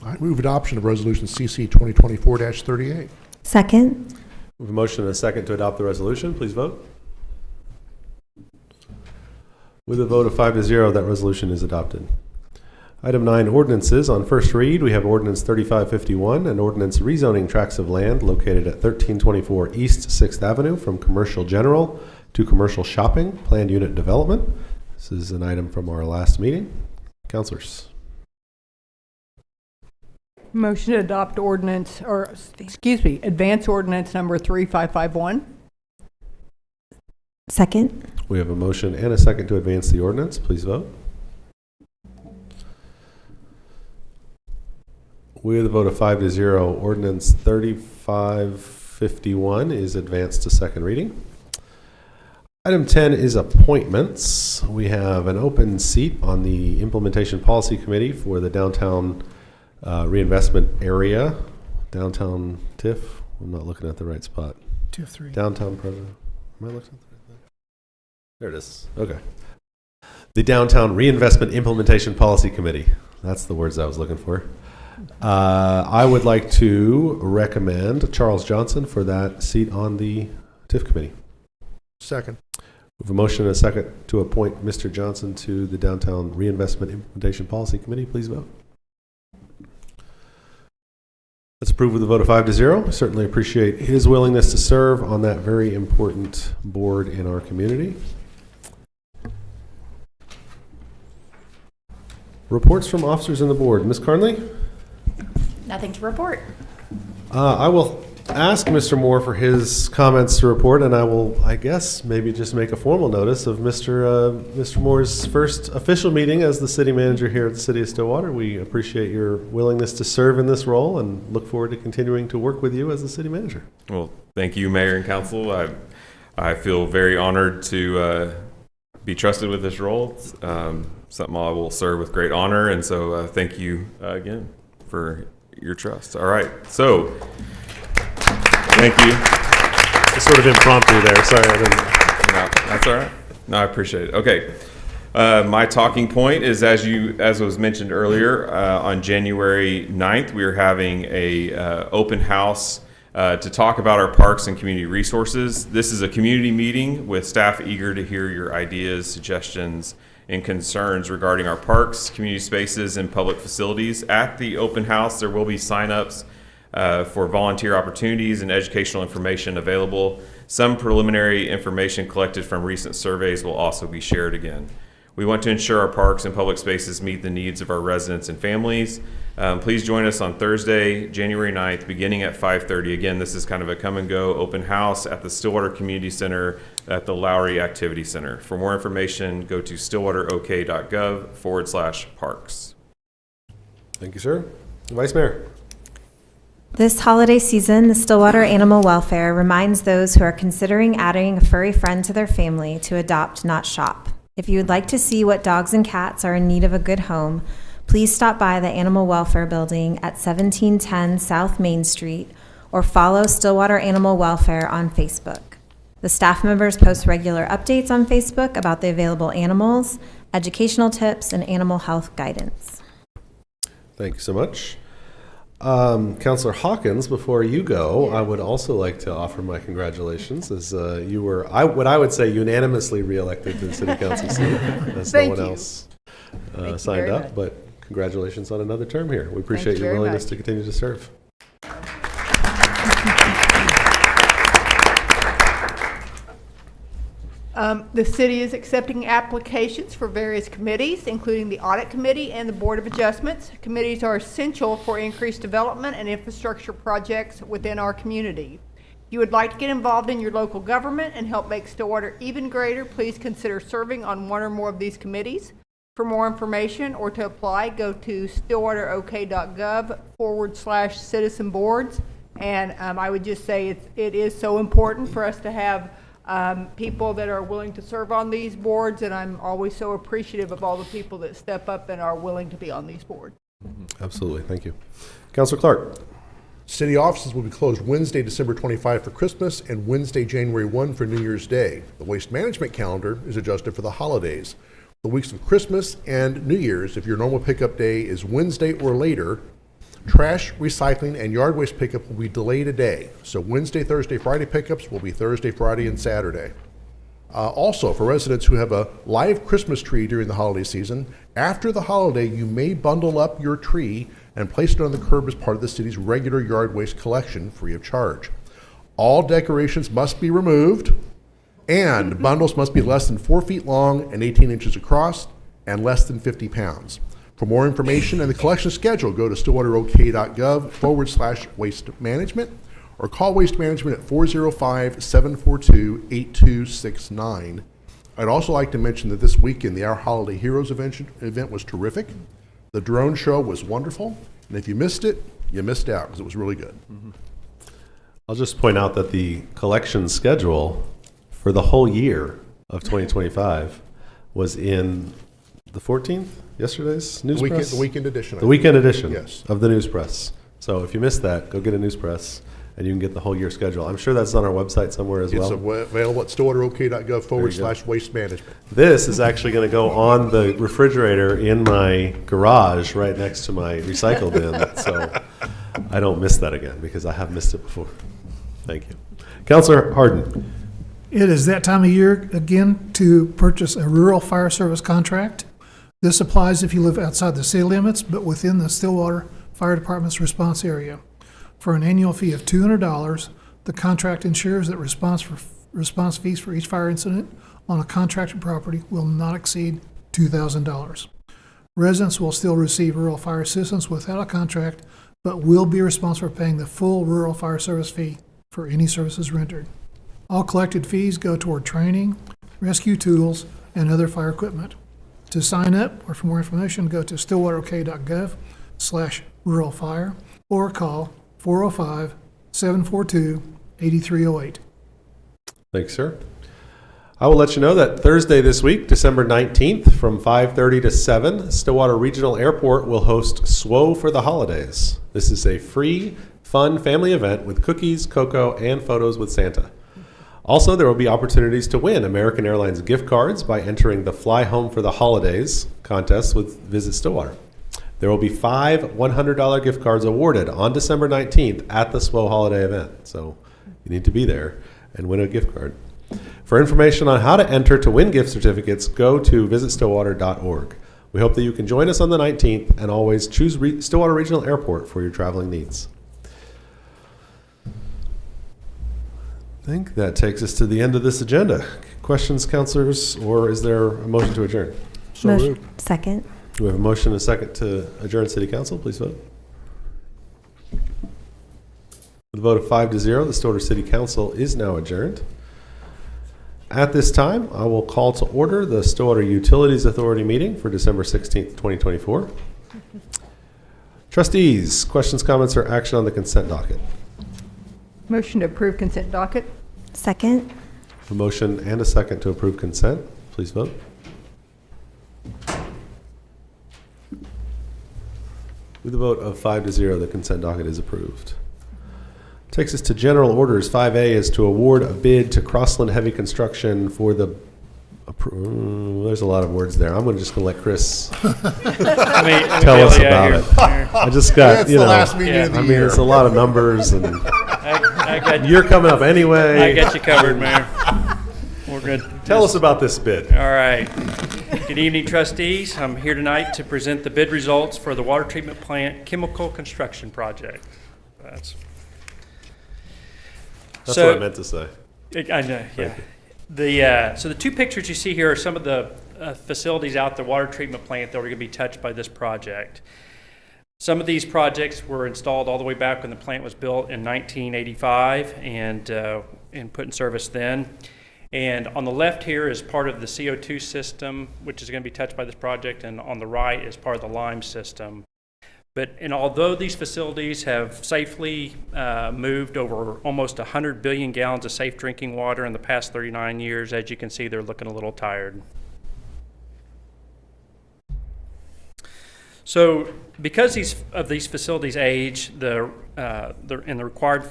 I move adoption of resolution CC 2024-38. Second. We have a motion and a second to adopt the resolution. Please vote. With a vote of 5-0, that resolution is adopted. Item 9, ordinances. On first read, we have Ordinance 3551, an ordinance rezoning tracts of land located at 1324 East 6th Avenue from commercial general to commercial shopping, planned unit development. This is an item from our last meeting. Councilors. Motion to adopt ordinance, or advance ordinance number 3551. Second. We have a motion and a second to advance the ordinance. Please vote. With a vote of 5-0, ordinance 3551 is advanced to second reading. Item 10 is appointments. We have an open seat on the Implementation Policy Committee for the downtown reinvestment area. Downtown TIF. I'm not looking at the right spot. TIF 3. Downtown program. Am I looking at the right thing? There it is. Okay. The Downtown Reinvestment Implementation Policy Committee. That's the words I was looking for. I would like to recommend Charles Johnson for that seat on the TIF committee. Second. We have a motion and a second to appoint Mr. Johnson to the Downtown Reinvestment Implementation Policy Committee. Please vote. Let's approve with a vote of 5-0. I certainly appreciate his willingness to serve on that very important board in our community. Reports from officers on the board. Ms. Carnley? Nothing to report. I will ask Mr. Moore for his comments to report, and I will, I guess, maybe just make a formal notice of Mr. Moore's first official meeting as the city manager here at the City of Stillwater. We appreciate your willingness to serve in this role and look forward to continuing to work with you as the city manager. Well, thank you, Mayor and Council. I feel very honored to be trusted with this role. It's, something I will serve with great honor, and so thank you again for your trust. All right, so thank you. It's sort of impromptu there. Sorry, I didn't. No, that's all right. No, I appreciate it. Okay. My talking point is, as was mentioned earlier, on January 9th, we are having a open house to talk about our parks and community resources. This is a community meeting with staff eager to hear your ideas, suggestions, and concerns regarding our parks, community spaces, and public facilities. At the open house, there will be sign-ups for volunteer opportunities and educational information available. Some preliminary information collected from recent surveys will also be shared again. We want to ensure our parks and public spaces meet the needs of our residents and families. Please join us on Thursday, January 9th, beginning at 5:30. Again, this is kind of a come and go open house at the Stillwater Community Center at the Lowry Activity Center. For more information, go to stillwaterok.gov/parks. Thank you, sir. Vice Mayor. This holiday season, the Stillwater Animal Welfare reminds those who are considering adding a furry friend to their family to adopt, not shop. If you would like to see what dogs and cats are in need of a good home, please stop by the Animal Welfare Building at 1710 South Main Street or follow Stillwater Animal Welfare on Facebook. The staff members post regular updates on Facebook about the available animals, educational tips, and animal health guidance. Thank you so much. Councilor Hawkins, before you go, I would also like to offer my congratulations as you were, what I would say, unanimously reelected to the City Council seat, as no one else signed up. But congratulations on another term here. We appreciate your willingness to continue to serve. The city is accepting applications for various committees, including the Audit Committee and the Board of Adjustments. Committees are essential for increased development and infrastructure projects within our community. If you would like to get involved in your local government and help make Stillwater even greater, please consider serving on one or more of these committees. For more information or to apply, go to stillwaterok.gov/citizen boards. And I would just say it is so important for us to have people that are willing to serve on these boards, and I'm always so appreciative of all the people that step up and are willing to be on these boards. Absolutely. Thank you. Councilor Clark. City offices will be closed Wednesday, December 25 for Christmas and Wednesday, January 1 for New Year's Day. The waste management calendar is adjusted for the holidays. The weeks of Christmas and New Year's, if your normal pickup day is Wednesday or later, trash, recycling, and yard waste pickup will be delayed a day. So Wednesday, Thursday, Friday pickups will be Thursday, Friday, and Saturday. Also, for residents who have a live Christmas tree during the holiday season, after the holiday, you may bundle up your tree and place it on the curb as part of the city's regular yard waste collection free of charge. All decorations must be removed, and bundles must be less than 4 feet long and 18 inches across and less than 50 pounds. For more information and the collection schedule, go to stillwaterok.gov/waste management or call Waste Management at 405-742-8269. I'd also like to mention that this weekend, the Our Holiday Heroes event was terrific. The drone show was wonderful, and if you missed it, you missed out because it was really good. I'll just point out that the collection schedule for the whole year of 2025 was in the 14th, yesterday's News Press? The weekend edition. The weekend edition Yes. of the News Press. So if you missed that, go get a News Press, and you can get the whole year schedule. I'm sure that's on our website somewhere as well. It's available at stillwaterok.gov/waste management. This is actually going to go on the refrigerator in my garage right next to my recycle bin, so I don't miss that again because I have missed it before. Thank you. Councilor Harden. It is that time of year again to purchase a rural fire service contract. This applies if you live outside the city limits, but within the Stillwater Fire Department's response area. For an annual fee of $200, the contract ensures that response fees for each fire incident on a contracted property will not exceed $2,000. Residents will still receive rural fire assistance without a contract, but will be responsible for paying the full rural fire service fee for any services rendered. All collected fees go toward training, rescue tools, and other fire equipment. To sign up or for more information, go to stillwaterok.gov/ruralfire or call 405-742-8308. Thanks, sir. I will let you know that Thursday this week, December 19th, from 5:30 to 7, Stillwater Regional Airport will host SUA for the holidays. This is a free, fun family event with cookies, cocoa, and photos with Santa. Also, there will be opportunities to win American Airlines gift cards by entering the Fly Home for the Holidays contest with Visit Stillwater. There will be 5 $100 gift cards awarded on December 19th at the SWO holiday event. So you need to be there and win a gift card. For information on how to enter to win gift certificates, go to visitstillwater.org. We hope that you can join us on the 19th and always choose Stillwater Regional Airport for your traveling needs. I think that takes us to the end of this agenda. Questions, councilors, or is there a motion to adjourn? Second. Do we have a motion and a second to adjourn City Council? Please vote. With a vote of 5-0, the Stillwater City Council is now adjourned. At this time, I will call to order the Stillwater Utilities Authority meeting for December 16th, 2024. Trustees, questions, comments, or action on the consent docket? Motion to approve consent docket. Second. A motion and a second to approve consent. Please vote. With a vote of 5-0, the consent docket is approved. Takes us to general orders. 5A is to award a bid to Crossland Heavy Construction for the. There's a lot of words there. I'm just going to let Chris tell us about it. I just got, the last meeting of the year. It's a lot of numbers, and I got you're coming up anyway. I got you covered, Mayor. We're good. Tell us about this bid. All right. Good evening, trustees. I'm here tonight to present the bid results for the water treatment plant chemical construction project. That's what I meant to say. I know, yeah. So the two pictures you see here are some of the facilities out the water treatment plant that are going to be touched by this project. Some of these projects were installed all the way back when the plant was built in 1985 and put in service then. And on the left here is part of the CO2 system, which is going to be touched by this project, and on the right is part of the lime system. And although these facilities have safely moved over almost 100 billion gallons of safe drinking water in the past 39 years, as you can see, they're looking a little tired. So because these facilities age, the required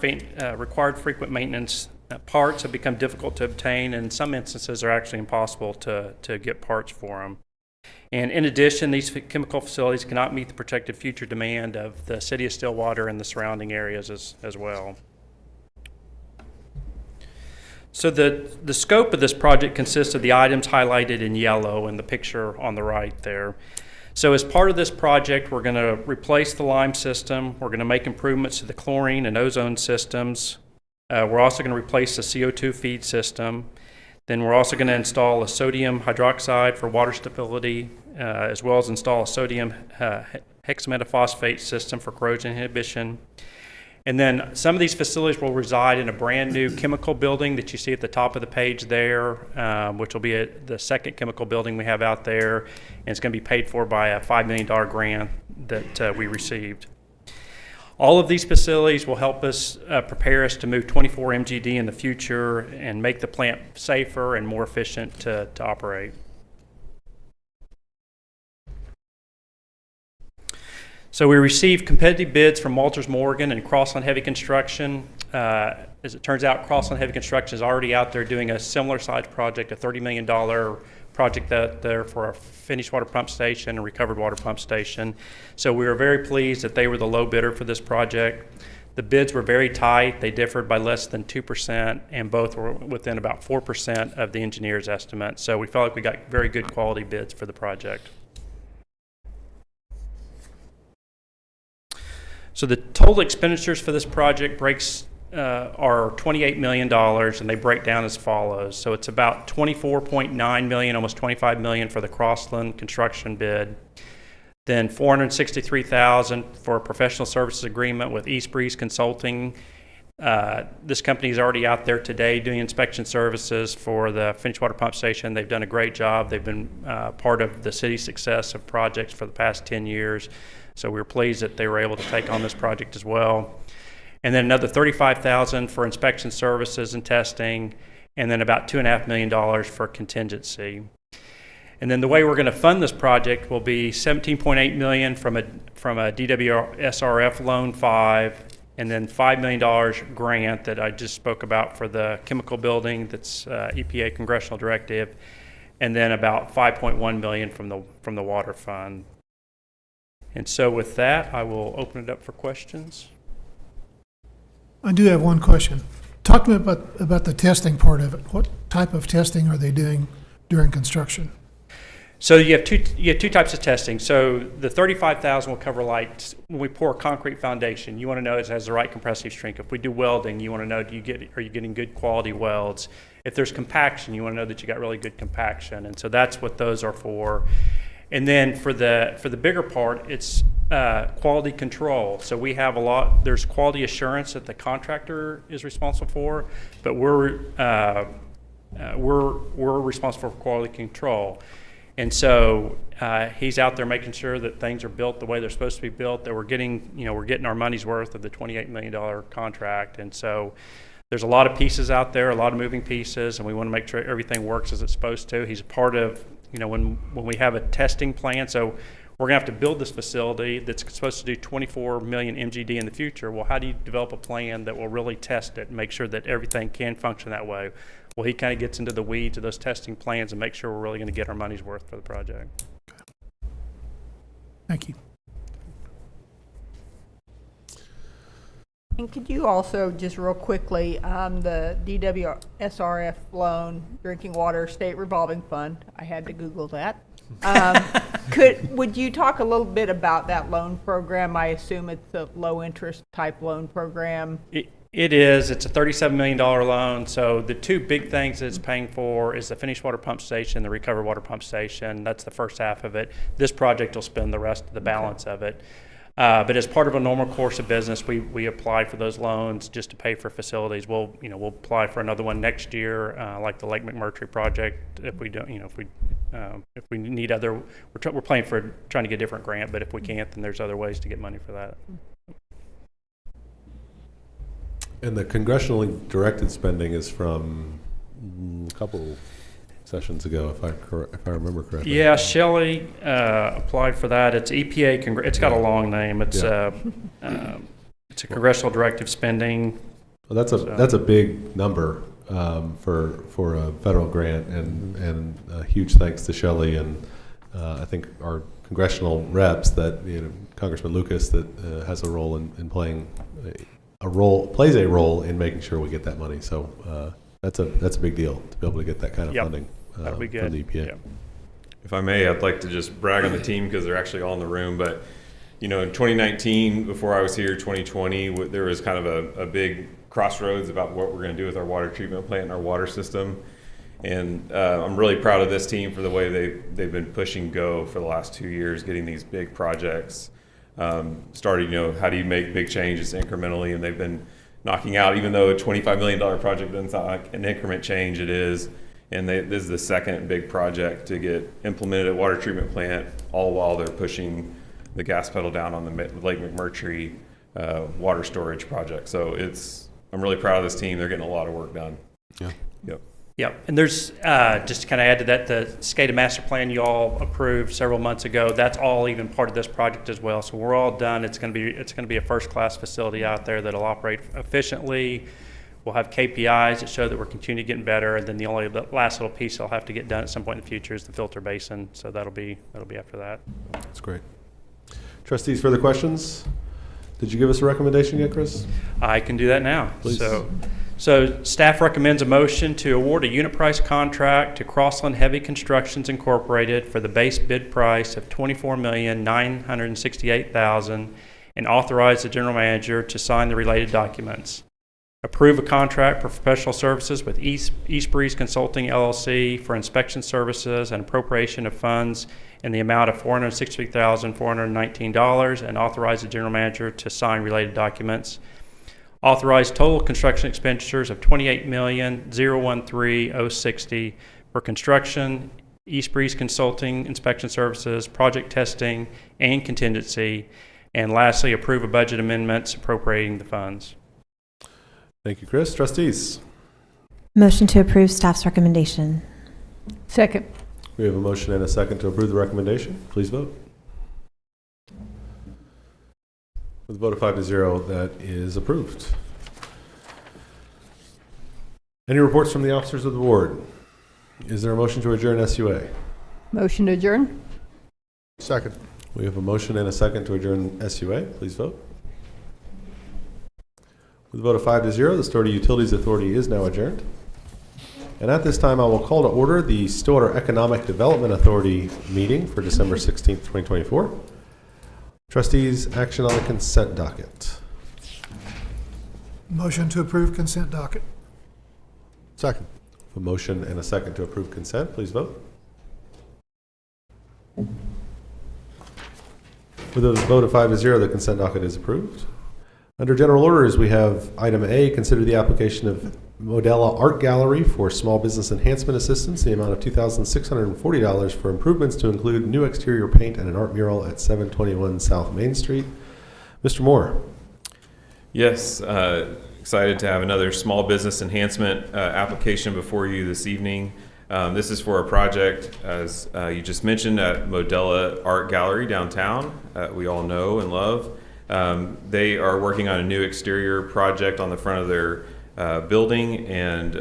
frequent maintenance parts have become difficult to obtain, and in some instances are actually impossible to get parts for them. And in addition, these chemical facilities cannot meet the projected future demand of the city of Stillwater and the surrounding areas as well. So the scope of this project consists of the items highlighted in yellow in the picture on the right there. So as part of this project, we're going to replace the lime system. We're going to make improvements to the chlorine and ozone systems. We're also going to replace the CO2 feed system. Then we're also going to install a sodium hydroxide for water stability, as well as install a sodium hexametaphosphate system for corrosion inhibition. And then some of these facilities will reside in a brand new chemical building that you see at the top of the page there, which will be the second chemical building we have out there. And it's going to be paid for by a $5 million grant that we received. All of these facilities will help us prepare us to move 24 MGD in the future and make the plant safer and more efficient to operate. So we received competitive bids from Walters Morgan and Crossland Heavy Construction. As it turns out, Crossland Heavy Construction is already out there doing a similar size project, a $30 million project there for a finished water pump station and recovered water pump station. So we were very pleased that they were the low bidder for this project. The bids were very tight. They differed by less than 2%, and both were within about 4% of the engineer's estimate. So we felt like we got very good quality bids for the project. So the total expenditures for this project are $28 million, and they break down as follows. So it's about $24.9 million, almost $25 million for the Crossland construction bid. Then $463,000 for a professional services agreement with East Breeze Consulting. This company is already out there today doing inspection services for the finished water pump station. They've done a great job. They've been part of the city's success of projects for the past 10 years. So we were pleased that they were able to take on this project as well. And then another $35,000 for inspection services and testing, and then about $2.5 million for contingency. And then the way we're going to fund this project will be $17.8 million from a DWSRF Loan 5, and then $5 million grant that I just spoke about for the chemical building that's EPA congressional directive, and then about $5.1 million from the water fund. And so with that, I will open it up for questions. I do have one question. Talk to me about the testing part of it. What type of testing are they doing during construction? So you have two types of testing. So the $35,000 will cover, like, when we pour a concrete foundation, you want to know it has the right compressive strength. If we do welding, you want to know are you getting good quality welds. If there's compaction, you want to know that you got really good compaction. And so that's what those are for. And then for the bigger part, it's quality control. So we have there's quality assurance that the contractor is responsible for, but we're responsible for quality control. And so he's out there making sure that things are built the way they're supposed to be built, that we're getting our money's worth of the $28 million contract. And so there's a lot of pieces out there, a lot of moving pieces, and we want to make sure everything works as it's supposed to. He's a part of, when we have a testing plan. So we're going to have to build this facility that's supposed to do 24 million MGD in the future. Well, how do you develop a plan that will really test it and make sure that everything can function that way? Well, he kind of gets into the weeds of those testing plans and make sure we're really going to get our money's worth for the project. Thank you. And could you also, just real quickly, the DWSRF loan, drinking water state revolving fund, I had to Google that. Would you talk a little bit about that loan program? I assume it's a low interest type loan program. It is. It's a $37 million loan. So the two big things that it's paying for is the finished water pump station, the recovered water pump station. That's the first half of it. This project will spend the rest of the balance of it. But as part of a normal course of business, we apply for those loans just to pay for facilities. We'll apply for another one next year, like the Lake McMurtry project. If we don't, if we need other, we're trying to get a different grant. But if we can't, then there's other ways to get money for that. And the congressionally directed spending is from a couple sessions ago, if I remember correctly. Yeah, Shelley applied for that. It's EPA. It's got a long name. It's it's a congressional directive spending. Well, that's a big number for a federal grant, and huge thanks to Shelley and I think our congressional reps that Congressman Lucas that has a role in playing plays a role in making sure we get that money. So that's a big deal to be able to get that kind of funding That'll be good. from the EPA. Yep. If I may, I'd like to just brag on the team because they're actually all in the room. But in 2019, before I was here, 2020, there was kind of a big crossroads about what we're going to do with our water treatment plant and our water system. And I'm really proud of this team for the way they've been pushing go for the last 2 years, getting these big projects started. How do you make big changes incrementally? And they've been knocking out, even though a $25 million project doesn't sound like an increment change, it is. And this is the second big project to get implemented at water treatment plant, all while they're pushing the gas pedal down on the Lake McMurtry water storage project. So I'm really proud of this team. They're getting a lot of work done. Yeah. Yep. Yep, and there's, just to kind of add to that, the SCADA master plan you all approved several months ago, that's all even part of this project as well. So we're all done. It's going to be a first-class facility out there that'll operate efficiently. We'll have KPIs that show that we're continuing getting better, and then the last little piece that'll have to get done at some point in the future is the filter basin. So that'll be after that. That's great. Trustees, further questions? Did you give us a recommendation yet, Chris? I can do that now. Please. So staff recommends a motion to award a unit price contract to Crossland Heavy Constructions Incorporated for the base bid price of $24,968,000 and authorize the general manager to sign the related documents. Approve a contract for professional services with East Breeze Consulting LLC for inspection services and appropriation of funds in the amount of $463,419 and authorize the general manager to sign related documents. Authorize total construction expenditures of $28,013,060 for construction, East Breeze Consulting, inspection services, project testing, and contingency. And lastly, approve a budget amendments appropriating the funds. Thank you, Chris. Trustees? Motion to approve staff's recommendation. Second. We have a motion and a second to approve the recommendation. Please vote. With a vote of 5-0, that is approved. Any reports from the officers of the board? Is there a motion to adjourn SUA? Motion to adjourn. Second. We have a motion and a second to adjourn SUA. Please vote. With a vote of 5-0, the Stillwater Utilities Authority is now adjourned. And at this time, I will call to order the Stillwater Economic Development Authority meeting for December 16th, 2024. Trustees, action on the consent docket. Motion to approve consent docket. Second. A motion and a second to approve consent. Please vote. With a vote of 5-0, the consent docket is approved. Under general orders, we have item A, consider the application of Modella Art Gallery for small business enhancement assistance, the amount of $2,640 for improvements to include new exterior paint and an art mural at 721 South Main Street. Mr. Moore. Yes, excited to have another small business enhancement application before you this evening. This is for a project, as you just mentioned, at Modella Art Gallery downtown. We all know and love. They are working on a new exterior project on the front of their building, and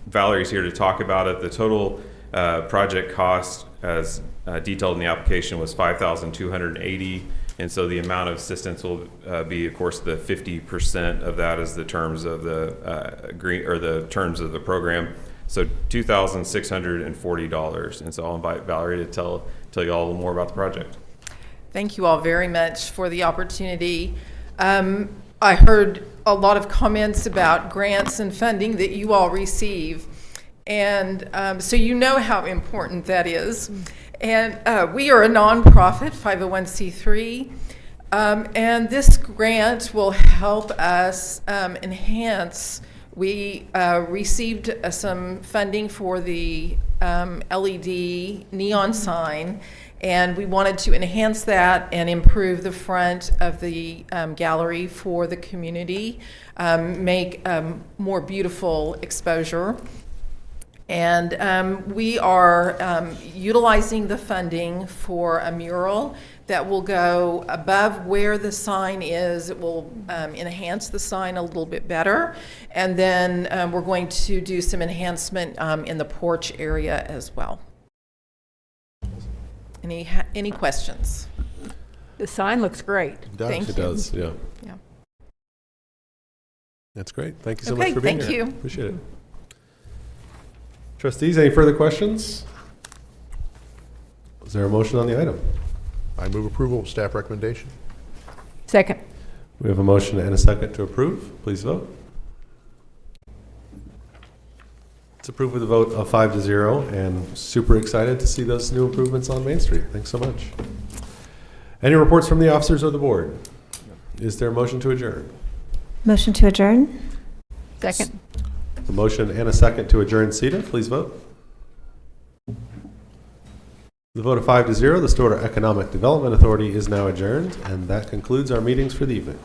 Valerie's here to talk about it. The total project cost, as detailed in the application, was $5,280, and so the amount of assistance will be, of course, the 50% of that is the terms of the the terms of the program. So $2,640, and so I'll invite Valerie to tell you all a little more about the project. Thank you all very much for the opportunity. I heard a lot of comments about grants and funding that you all receive. And so you know how important that is. And we are a nonprofit, 501c3. And this grant will help us enhance. We received some funding for the LED neon sign, and we wanted to enhance that and improve the front of the gallery for the community, make more beautiful exposure. And we are utilizing the funding for a mural that will go above where the sign is. It will enhance the sign a little bit better. And then we're going to do some enhancement in the porch area as well. Any questions? The sign looks great. It does. Thank It you. does, yeah. Yeah. That's great. Thank you so Okay, much for being thank here. you. Appreciate it. Trustees, any further questions? Is there a motion on the item? I move approval of staff recommendation. Second. We have a motion and a second to approve. Please vote. It's approved with a vote of 5-0, and super excited to see those new improvements on Main Street. Thanks so much. Any reports from the officers or the board? Is there a motion to adjourn? Motion to adjourn? Second. A motion and a second to adjourn SEDA. Please vote. The vote of 5-0, the Stillwater Economic Development Authority is now adjourned, and that concludes our meetings for the evening.